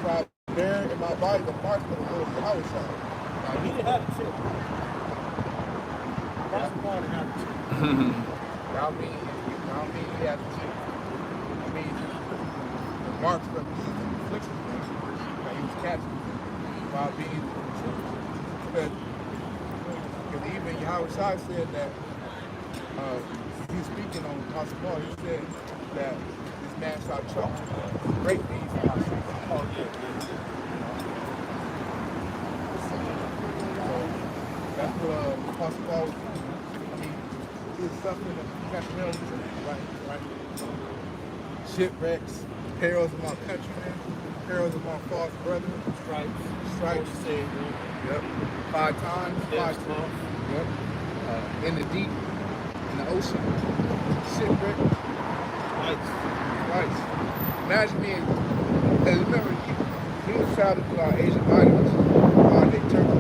for I bear in my body the marks of the Lord Yahawashi. Now, he didn't have a chip. Apostle Paul didn't have a chip. I mean he has a chip. I mean the marks represent the afflictions that he was catching while being true. Because even Yahawashi said that he's speaking on Apostle Paul, he said that this man shall trouble great things. Oh, yeah. So that's what Apostle Paul, he was suffering of catching right? Shipwrecks, perils of my countrymen, perils of my false brethren, stripes, yep, 5 times, 5 times, yep, in the deep, in the ocean, shipwreck, twice. Imagine me, because remember, he was traveling through our Asian islands, they Turkey.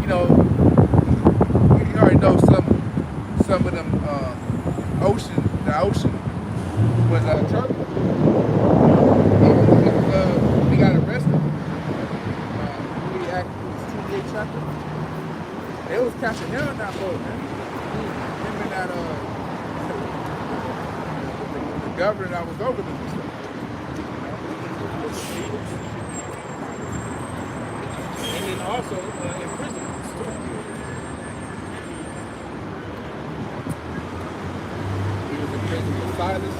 You know, you already know some of them the ocean was Turkey. We got arrested. We actually was 28 chapter. They was catching hell in that boat, man. Him and that the governor that was over them and stuff. And then also in prison. He was in prison with Silas.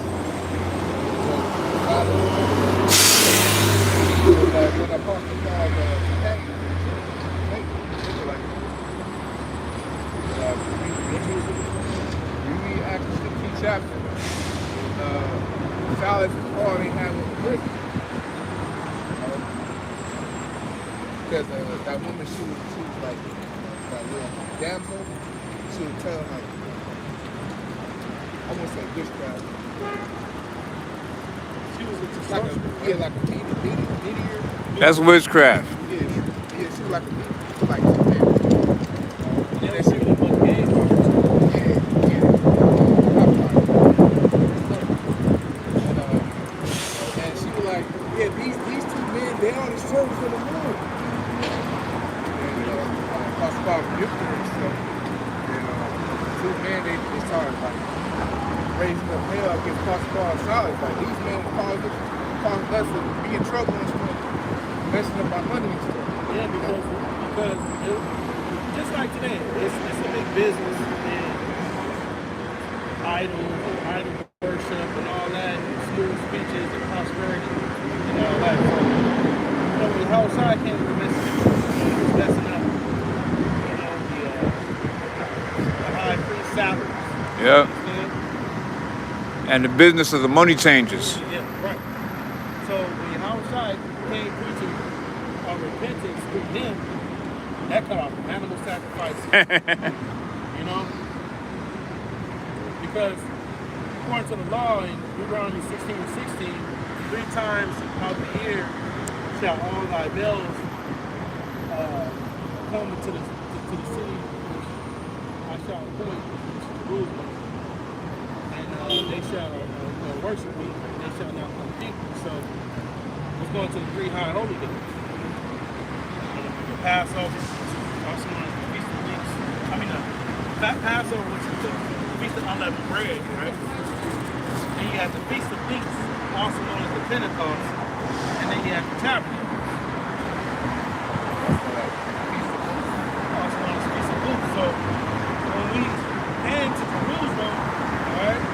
When Apostle Paul you read Acts 15 chapter. Silas and Paul ain't had one in prison. Because that woman, she was like that little damsel. She would tell like, I won't say witchcraft. She was like a meteor. That's witchcraft. Yeah, she was like a meteor. Like two men. And then she was and she was like, yeah, these two men, they on the service of the Lord. And Apostle Paul rebuked her and stuff. And two men, they started like raising up hell against Apostle Paul and Silas. Like these men caused us to be in trouble and stuff, messing up our money and stuff. Yeah, because just like today, it's a big business and idol worship and all that, school speeches and prosperity and all that. So, you know, when Yahawashi came to the message, he was messing up, you know, the high priest salaries. Yep. And the business of the money changers. Yeah, right. So when Yahawashi came preaching repentance through him, that cut off animal sacrifice. You know? Because according to the law in Deuteronomy 16:16, 3 times out the year shall all thy bells come into the city which I shall appoint, which is Jerusalem, and they shall worship me, and they shall not come people. So let's go into the 3 high holy days. The Passover, also known as the Feast of Weeks. Passover, which is the Feast of Unleavened Bread, right? Then you have the Feast of Weeks, also known as the Pentecost, and then you have the Tabernacle, also known as the Feast of Booths. So when we came to Jerusalem, all right,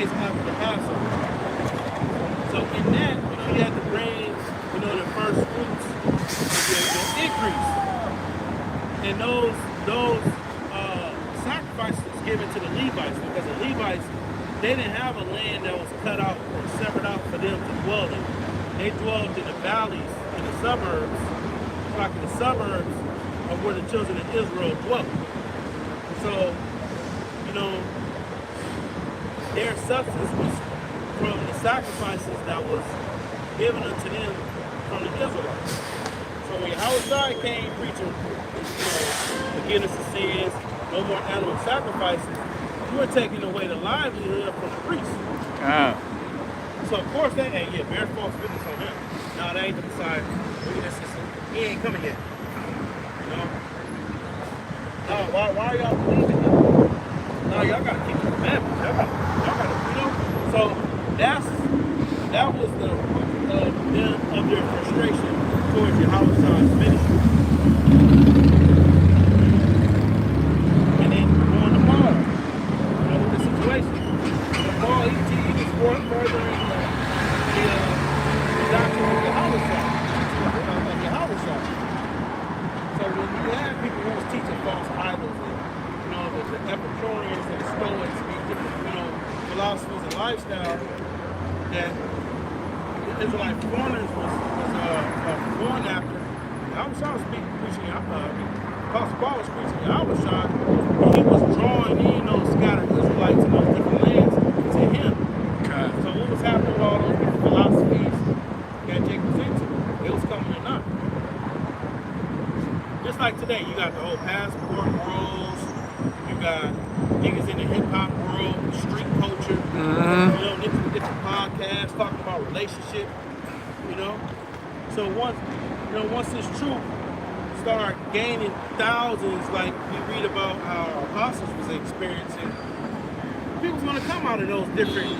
days after the Passover. So in that, you had to bring, the first fruits of the increase. And those sacrifices was given to the Levites, because the Levites, they didn't have a land that was cut out or severed out for them to dwell in. They dwelled in the valleys, in the suburbs, like in the suburbs of where the children of Israel dwelt. So, their substance was from the sacrifices that was given unto them from the Israelites. So when Yahawashi came preaching, forgiveness of sins, no more animal sacrifices, you were taking away the livelihood from the priests. So of course they bear false witness on him. No, that ain't the Messiah. Look at this system. He ain't coming yet. No, why are y'all believing him? No, y'all gotta keep the commandments. Y'all gotta, So that was the of their frustration towards Yahawah's ministry. And then going to Paul, with the situation. Paul, he was furthering the doctrine of Yahawah. So when you have people who was teaching false idols, and the Epicureans and the Stoics, these different, philosophers and lifestyle that the Israelite foreigners was born after. Yahawashi was preaching, Apostle Paul was preaching Yahawashi, and he was drawing in those scattered Israelites in those different lands to him. So what was happening with all those different philosophies that Jake was into? It was coming or not. Just like today, you got the whole passport rules, you got niggas in the hip-hop world, street culture, niggas with different podcasts talking about relationship, So once this truth start gaining thousands, like we read about how our apostles was experiencing, people's gonna come out of those different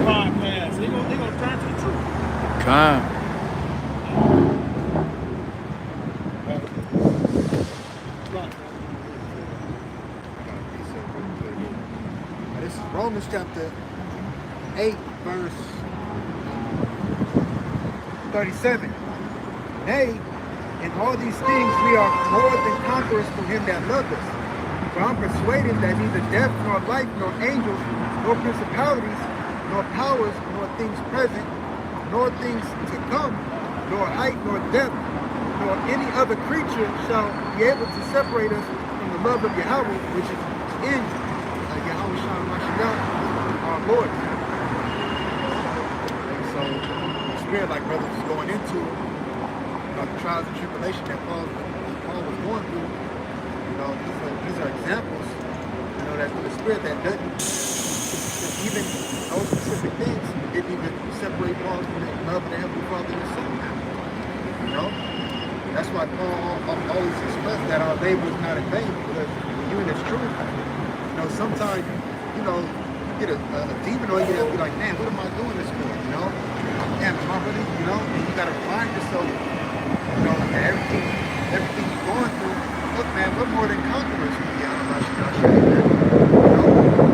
podcasts. They're gonna turn to the truth. This is Romans chapter 8, verse 37. Nay, in all these things we are more than conquerors through him that loved us. For I'm persuaded that neither death, nor life, nor angels, nor principalities, nor powers, nor things present, nor things to come, nor height, nor depth, nor any other creature shall be able to separate us from the love of Yahawah, which is in Yahawashi, our Lord. And so, the spirit, like brothers is going into, the trials and tribulation that Paul was going through, these are examples, that through the spirit that doesn't, even those specific things, didn't even separate Paul from the love of the Heavenly Father and His Son. That's why Paul always expressed that our labor is not in vain, because when you're in this truth, sometimes, you get a demon on you that'll be like, man, what am I doing this for? Damn, am I really, and you gotta remind yourself, that everything you're going through, look, man, we're more than conquerors from Yahawashi.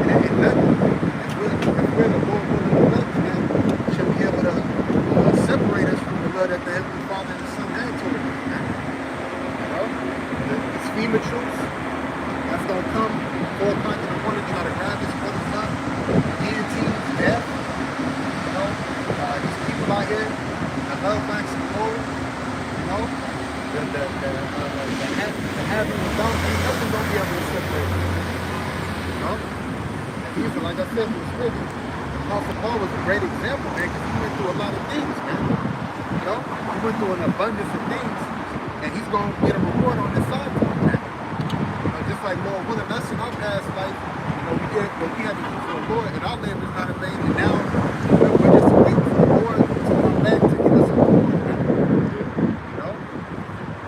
And nothing, if we're the Lord willing to let, man, should be able to separate us from the love that the Heavenly Father and the Son had toward us, man. It's FEMA troops. That's gonna come 4 o'clock in the morning, try to grab his brother's up, guillotines, death. These people out here, the love backs and cold, the having the bounty, nothing gonna be able to separate them. And these are, like I said, was really, Apostle Paul was a great example, man, because he went through a lot of things, man. He went through an abundance of things, and he's gonna get a reward on this side for him, man. Just like Lord willing, us in our past life, we did what we had to do for the Lord, and our labor is not in vain, and now we're just waiting for the Lord to come back to give us a reward.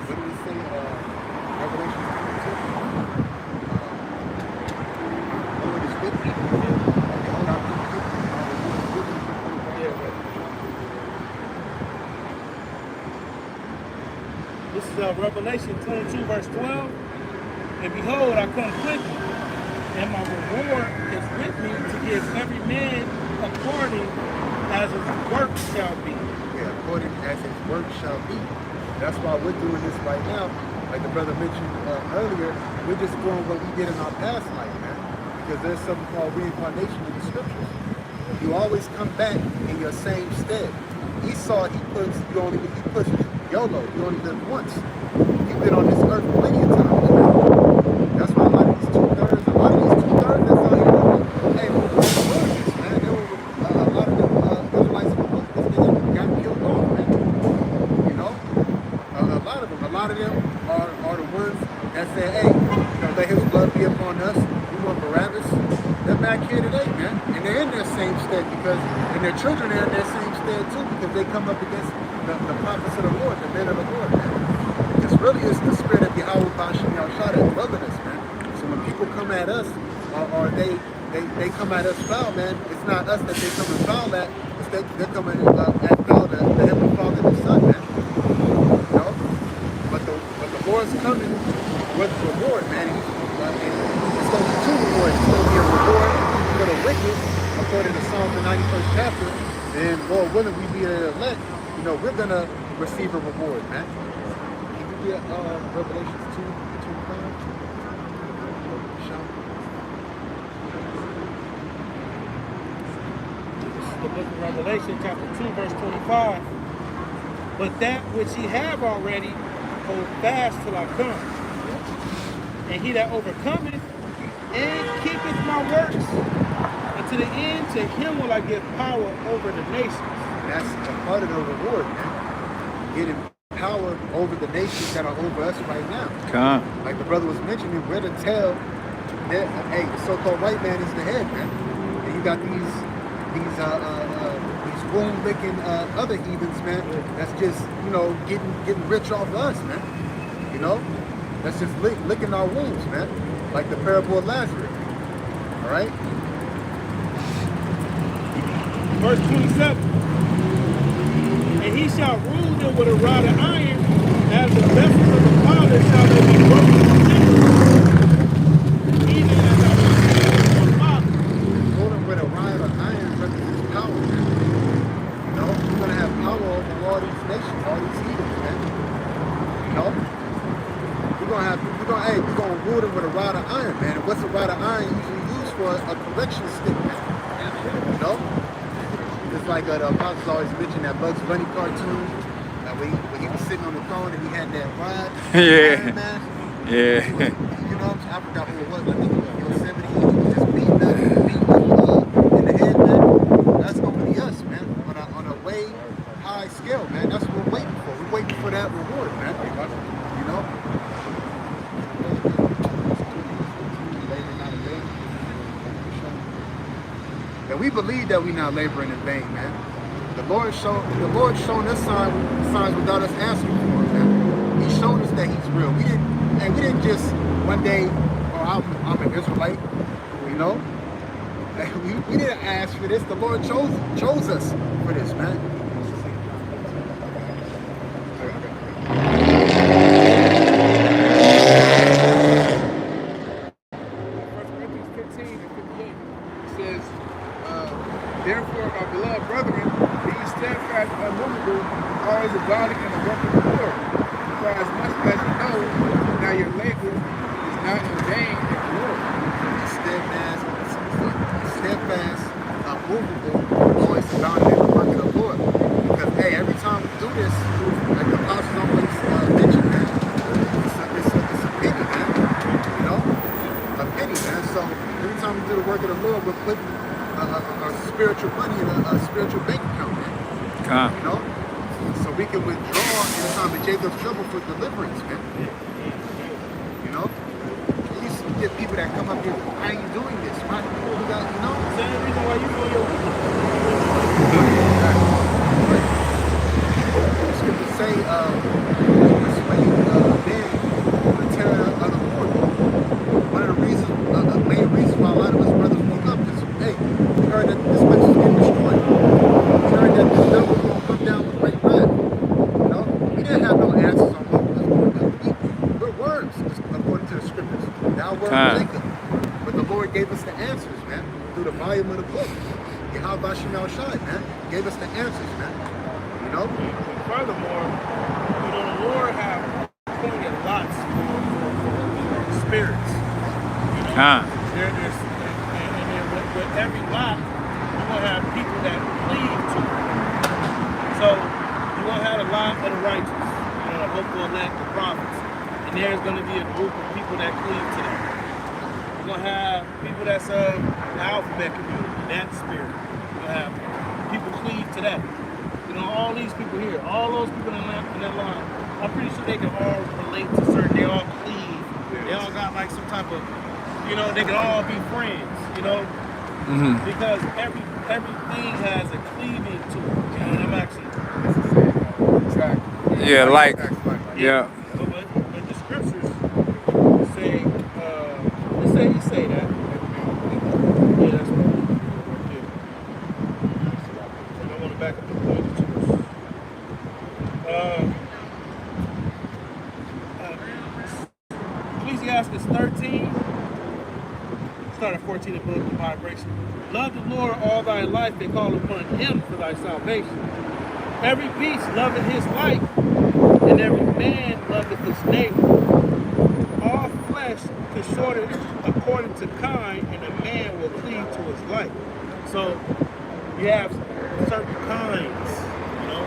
What do we say, Revelation 22? Lord is with me. This is Revelation 22, verse 12. And behold, I come quickly, and my reward is with me to give every man according as his work shall be. Yeah, according as his work shall be. That's why we're doing this right now. Like the brother mentioned earlier, we're just doing what we did in our past life, man. Because there's something called reincarnation in the scriptures. You always come back in your same stead. Esau, he puts YOLO. You only live once. You've been on this earth plenty of times, man. That's why a lot of these two-thirds, that's out here. Hey, we're warriors, man. There were a lot of the Israelites got killed off, man. You know? A lot of them are the ones that say, hey, let his blood be upon us. We want Barabbas. They're back here today, man. And they're in their same stead and their children are in their same stead too, because they come up against the prophets of the Lord, the men of the Lord, man. It's really the spirit of Yahawah, Bahasham, Yahawashi that dwelling us, man. So when people come at us, or they come at us foul, man, it's not us that they come and foul at, it's they're coming at foul the Heavenly Father and the Son, man. You know? But the Lord's coming with reward, man. It's going to be two rewards. It's going to be a reward for the wicked, according to Psalm the 91st chapter. And Lord willing, we be the elect. You know, we're going to receive a reward, man. Can you get Revelations 2:25? The book of Revelation, chapter 2, verse 25. But that which ye have already, hold fast till I come. And he that overcometh and keepeth my works unto the end, to him will I give power over the nations. That's a part of the reward, man. Getting power over the nations that are over us right now. Come. Like the brother was mentioning, we're the tail. Hey, the so-called white man is the head, man. And you got these wound-licking other heathens, man. That's just, you know, getting rich off of us, man. You know, that's just licking our wounds, man. Like the parable of Lazarus. All right. Verse 27. And he shall rule them with a rod of iron, as the vessels of the Father shall they be broken to cinders, even as I received from the Father. Ruling with a rod of iron represents power, man. You know, we're gonna have power over all these nations, all these heathens, man. You know, we're gonna rule them with a rod of iron, man. And what's a rod of iron usually used for? A correction stick, man. You know. It's like the apostles always mention that Bugs Bunny cartoon, when he was sitting on the throne and he had that rod. Yeah. Man. Yeah. You know, I forgot who it was. I think it was Yosemite. He was just beating in the head, man. That's gonna be us, man. On a way high scale, man. That's what we're waiting for. We're waiting for that reward, man. You know. And we believe that we're not laboring in vain, man. The Lord's shown us signs without us asking for it, man. He's shown us that He's real. We didn't just one day, I'm an Israelite, you know. We didn't ask for this. The Lord chose us for this, man. Therefore, my beloved brethren, be steadfast and unmovable, always abounding in the work of the Lord. For as much as you know that your labor is not in vain in the Lord. Be steadfast, unmovable, always abounding in the work of the Lord. Because hey, every time we do this, like the apostles always mention, man, it's a penny, man. You know, a penny, man. So every time we do the work of the Lord, we're putting a spiritual money in a spiritual bank account, man. You know? So we can withdraw in the time of Jacob's trouble for deliverance, man. You know? You used to get people that come up here, why are you doing this? Why you got, you know? Same reason why you doing your work. The scriptures say, persuade men to tear the Lord. One of the reasons, the main reason why a lot of us brothers woke up is, hey, we heard that this place is getting destroyed. We heard that this devil was going to come down with great wrath. You know, we didn't have no answers on what was going to do. We're worms, according to the scriptures. Thou word Jacob. But the Lord gave us the answers, man, through the volume of the book. Bahasham Yahawashi, man. Gave us the answers, man. You know? Furthermore, you know, the Lord have appointed lots for spirits. You know, there's and then with every lot, you're gonna have people that cleave to it. So you're gonna have a lot of the righteous, you know, the hopeful elect, the prophets, and there's gonna be a group of people that cleave to them. You're gonna have people that's the alphabet community, that spirit. You're gonna have people cleave to that. You know, all these people here, all those people in that line, I'm pretty sure they can all relate to certain, they all cleave. They all got like some type of, you know, they can all be friends, you know? Because everything has a cleaving to it. You know, I'm actually. Yeah, like, yeah. But the scriptures say, you say that. Yeah, that's right. I want to back up the point too. Ecclesiastes 13, start at 14 in book of vibration. Love the Lord all thy life and call upon him for thy salvation. Every beast loveth his life, and every man loveth his neighbor. All flesh consorted according to kind, and a man will cleave to his life. So you have certain kinds, you know.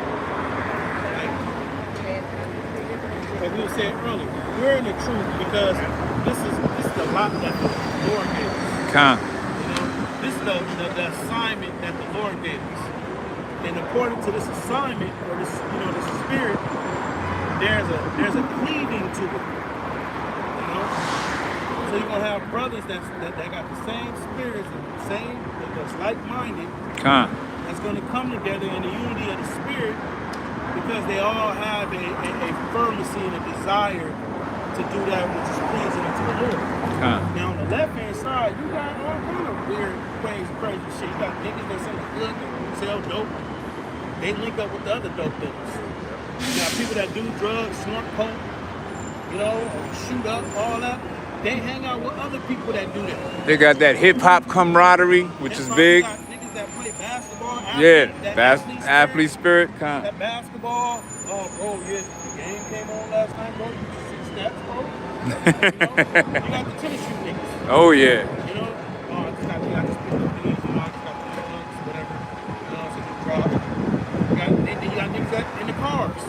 Like we were saying earlier, we're in the truth because this is the lot that the Lord gave us. You know, this is the assignment that the Lord gave us. And according to this assignment, or this, you know, this spirit, there's a cleaving to it. You know? So you're gonna have brothers that got the same spirits and the same that's like-minded. That's gonna come together in the unity of the spirit because they all have a firmness and a desire to do that which is pleasing unto the Lord. Now on the left-hand side, you got all kind of weird, crazy shit. You got niggas that's in the hood that sell dope. They link up with the other dope dealers. You got people that do drugs, snort coke, you know, shoot up, all that. They hang out with other people that do that. They got that hip hop camaraderie, which is big. You got niggas that play basketball, Athlete spirit. That basketball, oh bro, yeah, the game came on last night, bro. You just see stats, bro. You got the tennis shoe niggas. Oh yeah. You know, I just picked up these, you know, I just got the books, whatever. You know, it's a new drop. You got niggas that in the cars.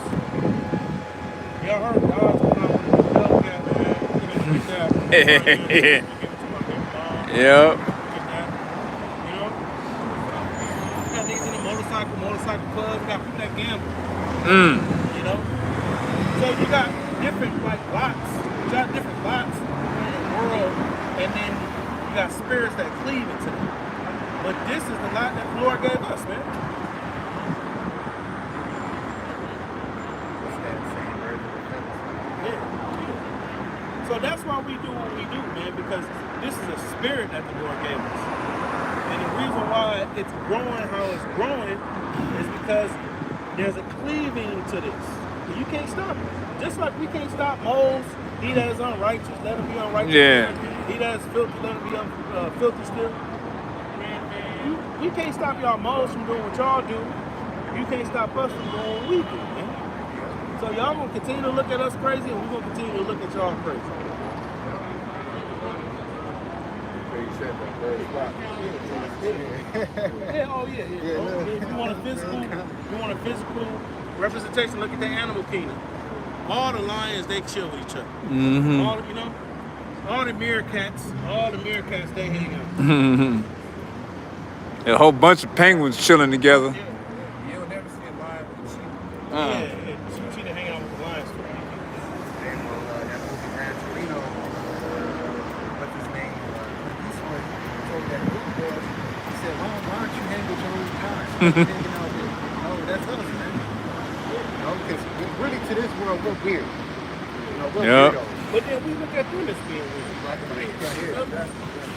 Y'all heard God's going on with the Hellcat, man. Yep. You know? You got niggas in the motorcycle club. You got people that gamble. You know? So you got different lots. You got different lots in the world, and then you got spirits that cleave into them. But this is the lot that the Lord gave us, man. So that's why we do what we do, man, because this is a spirit that the Lord gave us. And the reason why it's growing how it's growing is because there's a cleaving to this. And you can't stop it. Just like we can't stop moles, he that is unrighteous, let him be unrighteous. Yeah. He that is filthy, let him be filthy still. We can't stop y'all moles from doing what y'all do. You can't stop us from doing what we do, man. So y'all gonna continue to look at us crazy, and we're gonna continue to look at y'all crazy. Yeah, oh yeah. If you want a physical representation, look at the animal kingdom. All the lions, they chill with each other. All you know, all the meerkats, they hang out. A whole bunch of penguins chilling together. You'll never see a lion with a cheetah. Yeah, cheetah hang out with the lions. That movie Gran Torino, what's his name? Eastwood told that little boy, he said, why don't you hang with your own kind? Hanging out with, oh, that's us, man. You know, because really to this world, we're weird. You know, we're weirdos. But then we look at them as being weird. Right?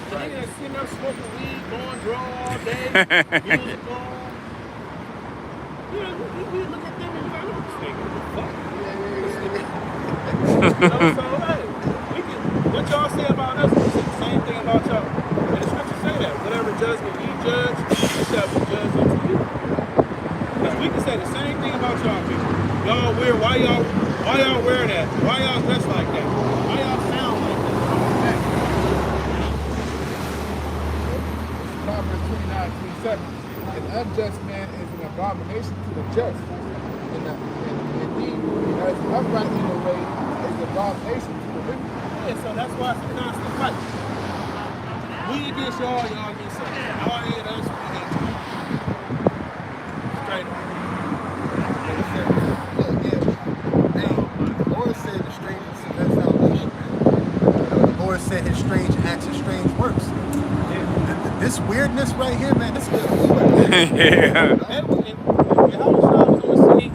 The nigga that's sitting up smoking weed, going draw all day, music on. You know, we look at them and we like, look at this nigga, what the fuck? So, hey, what y'all say about us, we say the same thing about y'all. And the scripture says, say that. Whatever judgment ye judge, it shall be judged unto you. Because we can say the same thing about y'all people. Y'all wear, why y'all wear that? Why y'all dress like that? Why y'all sound like that? Proverbs 29:27. An unjust man is an abomination to the just. And he that is upright in the way is an abomination to the wicked. Yeah, so that's why it's a constant fight. We against y'all, y'all against us. Y'all hate us, we hate you. Straight up. Look, yeah. Hey, the Lord said the stranger seek that salvation, man. The Lord said his strange acts and strange works. This weirdness right here, man, this is good. Yeah. If Yahawashi was on the scene,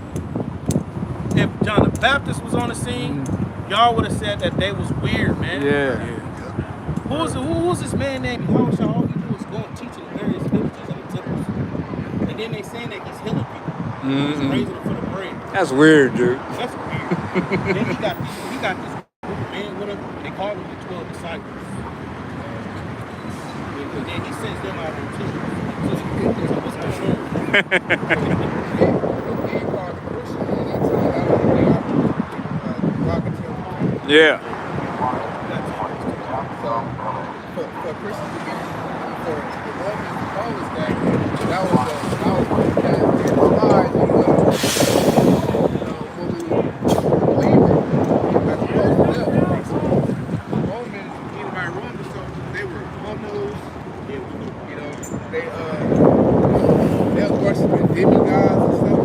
if John the Baptist was on the scene, y'all would have said that they was weird, man. Yeah. Who was this man named Yahawashi? All he do is go and teach in various villages and the temples. And then they saying that he's healing people. He's raising them for the bread. That's weird, dude. That's weird. Then he got this group of men with him. They call him the 12 disciples. And then he sends them out there too. So what's going on? Yeah. For Christians to be, for the Romans to call us that was lies when we believe it. As opposed to them. Romans, being by Romans, so they were homos, you know, they was worshiping demigods and stuff.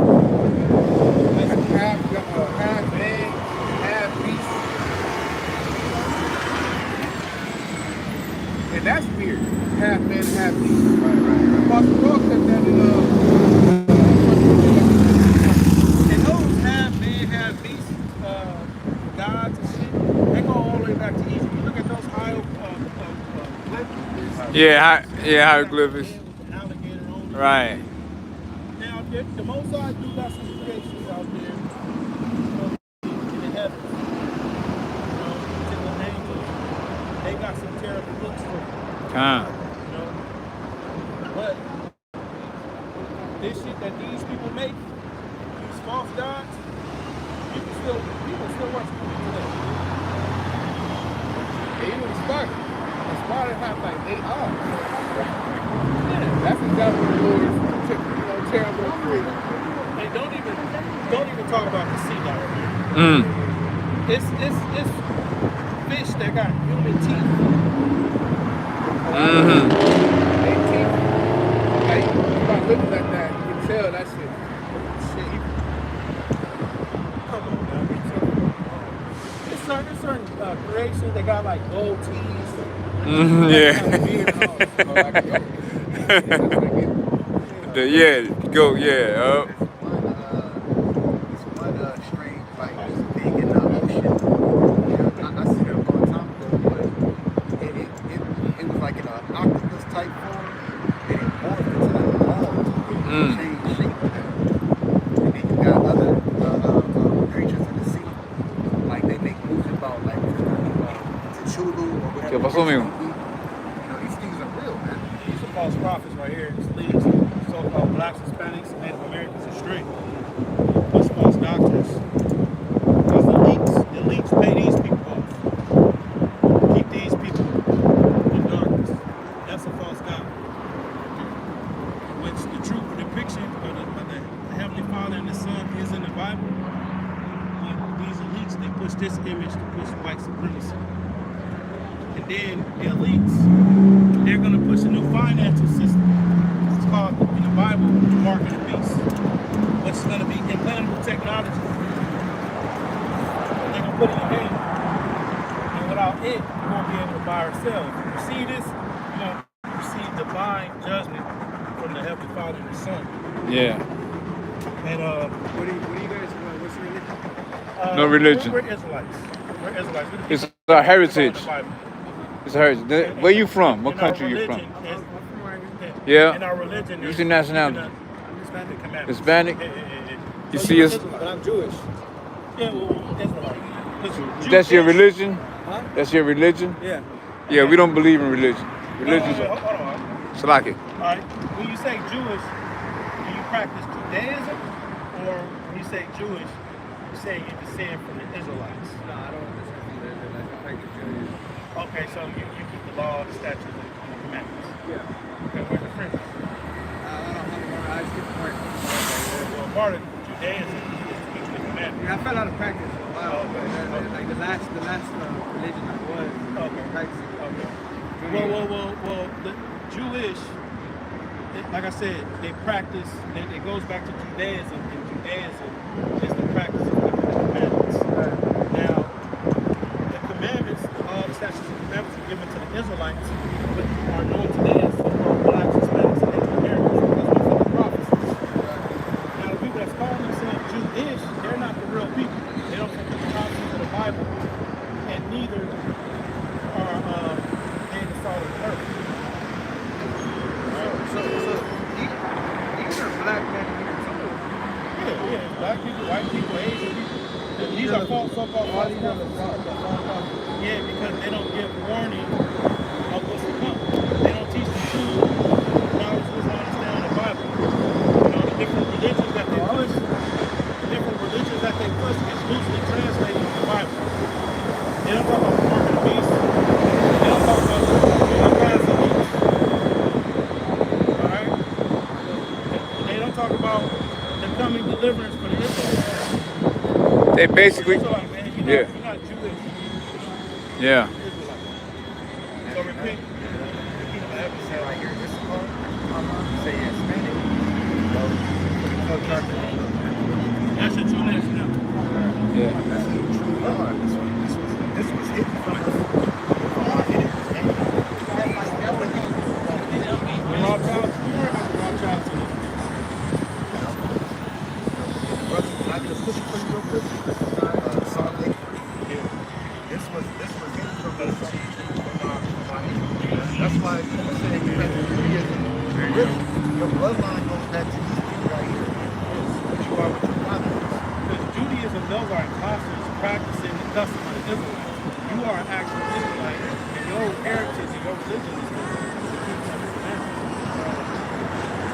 Half man, half beast. And that's weird. Half man, half beast. Right. Apostle Paul said that in And those half man, half beast gods and shit, they go all the way back to Egypt. You look at those Hieroglyphics. Right. Now, the Mosai do got some creations out there, in the heavens. Particular angels, they got some terrible looks for them. But this shit that these people make, these false gods, people still worship them today. They even Sparta have like 8 arms. Yeah, that's exactly what the Lord took, terrible creator. And don't even talk about the sea down here. It's fish that got human teeth. They teeth. Like you start looking at that, you can tell that shit. Come on, now. It's certain creations that got like gold teeth. One strange, like, thing in the ocean. I seen it a long time ago, but it was like in an octopus type form, and it morphed into like a ball, changed shape. And then you got other creatures in the sea, like they make moves about like Chulu or whatever. ¿Qué pasó, amigo? These things are real, man. These are false prophets right here. This leads so-called blacks, Hispanics, Native Americans astray. Those false doctrines. Because the elites pay these people off. Keep these people in darkness. That's a false god. Which the true depiction of the Heavenly Father and the Son is in the Bible. But these elites, they push this image to push white supremacy. And then the elites, they're going to push a new financial system. It's called, in the Bible, the mark of the beast, which is going to be implantable technology. They're going to put it in your hand. And without it, you won't be able to buy or sell. If you receive this, you're going to receive divine judgment from the Heavenly Father and the Son. Yeah. And What do you guys, what's your religion? No religion. We're Israelites. We're Israelites. It's a heritage. The Bible. It's a heritage. Where you from? What country you from? Yeah. In our religion, What's your nationality? Hispanic commandments. Hispanic? Yeah. You see us? But I'm Jewish. Yeah, well, Israelite. That's your religion? Huh? That's your religion? Yeah. Yeah, we don't believe in religion. religions. Hold on. Salaki. All right. When you say Jewish, do you practice Judaism, or when you say Jewish, you say you're descended from the Israelites? No, I don't understand from the Israelites. I practice Judaism. Okay, so you keep the law, the statutes, and the commandments. Yeah. Okay, where's the fringes? I don't have one. I skip part. Well, part of Judaism is to keep the commandments. Yeah, I fell out of practice for a while. Okay. Like the last religion I was practicing. Okay. Well, the Jewish, like I said, they practice, it goes back to Judaism, and Judaism is the practice of keeping the commandments. Now, the commandments, all the statutes and commandments were given to the Israelites, but are known today as Blacks, Hispanics, and Native Americans because we the prophecies. Now, the people that's calling themselves Jewish, they're not the real people. They don't take the prophecies of the Bible, and neither are they the salt of the earth. So these are black men here too. Yeah, black people, white people, Asian people. And these are so-called false prophets. Yeah, because they don't give warning of what's to come. They don't teach the truth. Now it's just understand the Bible. You know, the different religions that they push, is loosely translated in the Bible. They don't talk about the mark of the beast. They don't talk about the class of beast. Alright? They don't talk about the coming deliverance for the Israelites. They basically, Israelite, man, you're yeah. not Jewish. Yeah. Israelite. So repeat. Say right here, this part, say Hispanic. No charge. That's your true nationality. Yeah. That's the true law. This was hidden from us. The Rothschilds, you heard about the Rothschilds in it. Brother, can I get a cookie for you real quick? This is Salt Lake. This was hidden from us. That's why people say you have to Judaism. Really, your bloodline goes back to these people right here. What you are with your father. Because Judaism, those are imposters practicing the custom of the Israelites. You are an actual Israelite, and your heritage and your religion is to keep some commandments.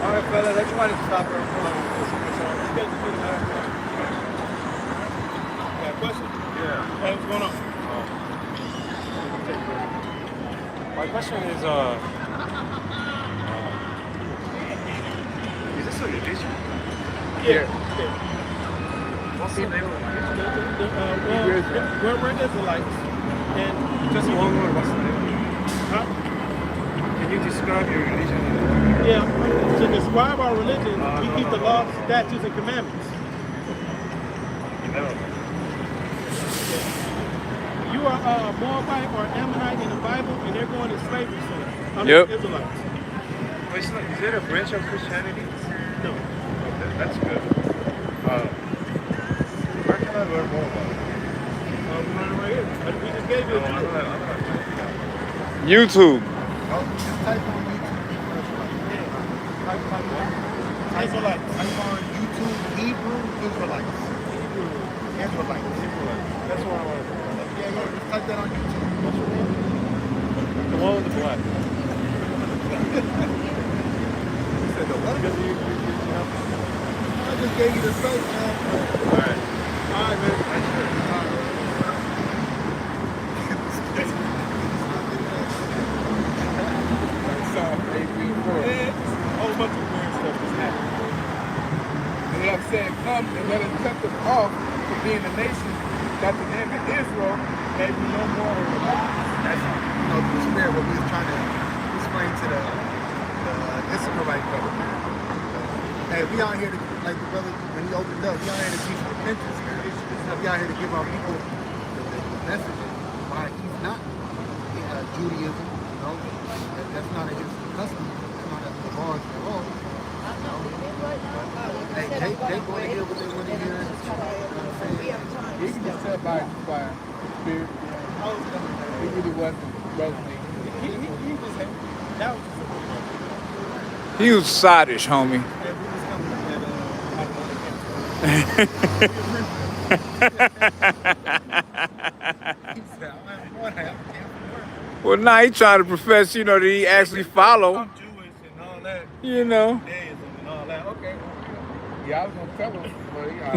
All right, fella, I just wanted to stop her. Got a question? Yeah. Hey, what's going on? My question is this a religion? Yeah. What's the name of it? We're Israelites. And Just one word, what's the name? huh? Can you describe your religion? Yeah, to describe our religion, we keep the laws, statutes, and commandments. You know. You are Moabite or Ammonite in the Bible, and they're going to slavery soon under Yep. the Israelites. Well, it's not, is it a branch of Christianity? No. Okay, that's good. Where can I learn more about it? We're running right here. We just gave you a I'm Jew. gonna YouTube. Oh, just type on YouTube. Israelites. Type on YouTube Hebrew Israelites. Israelites. That's what I want to do. Yeah, just type that on YouTube. The one with the black. You said the what? I just gave you the soap, man. Alright. Alright, man. A whole bunch of weird stuff is happening. And they have said, come and let us cut them off from being a nation that the name of Israel may be no more. That's, the spirit what we was trying to explain to the Israelite brother. Hey, we out here to, like the brother, when he opened up, we out here to teach repentance, man. We out here to give our people the message of why he's not Judaism, you know. That's not his custom. It's not the laws at all. Hey, they going to hear what they want to hear. You know what I'm saying? You can just tell by spirit. He really wasn't resonating. He just had, that was just a He was sodish, homie. Well, nah, he trying to profess, you know, that he actually follow. I'm Jewish and all that. You know. Judaism and all that. Okay. Yeah, I was gonna tell him, but he got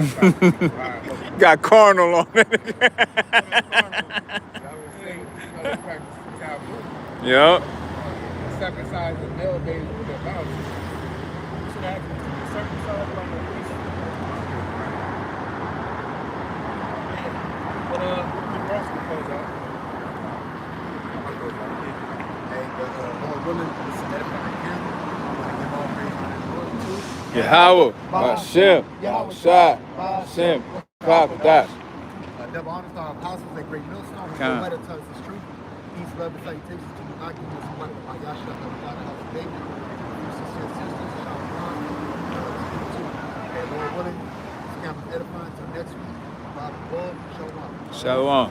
to Got carnal on it. I would say, you know, they practice the taboo. Yup. Circumcise the male baby with their mouth. Should I circumcised on the priest? But the Ross can close out. Hey, but Lord willing, this is edifying camp. I want to give all praise to the Lord too. Yahawah, Bahasham, Yahawashi, Bahasham, Bahasham. Double honors to our apostles at Great Millstone, who Come. might have taught us the truth. Peace, love, and salutations to the occupants of one of my Yasha, the house of David, sisters and our mom, and Lord willing, this camp is edifying until next week. Bob, Shalom. Shalom.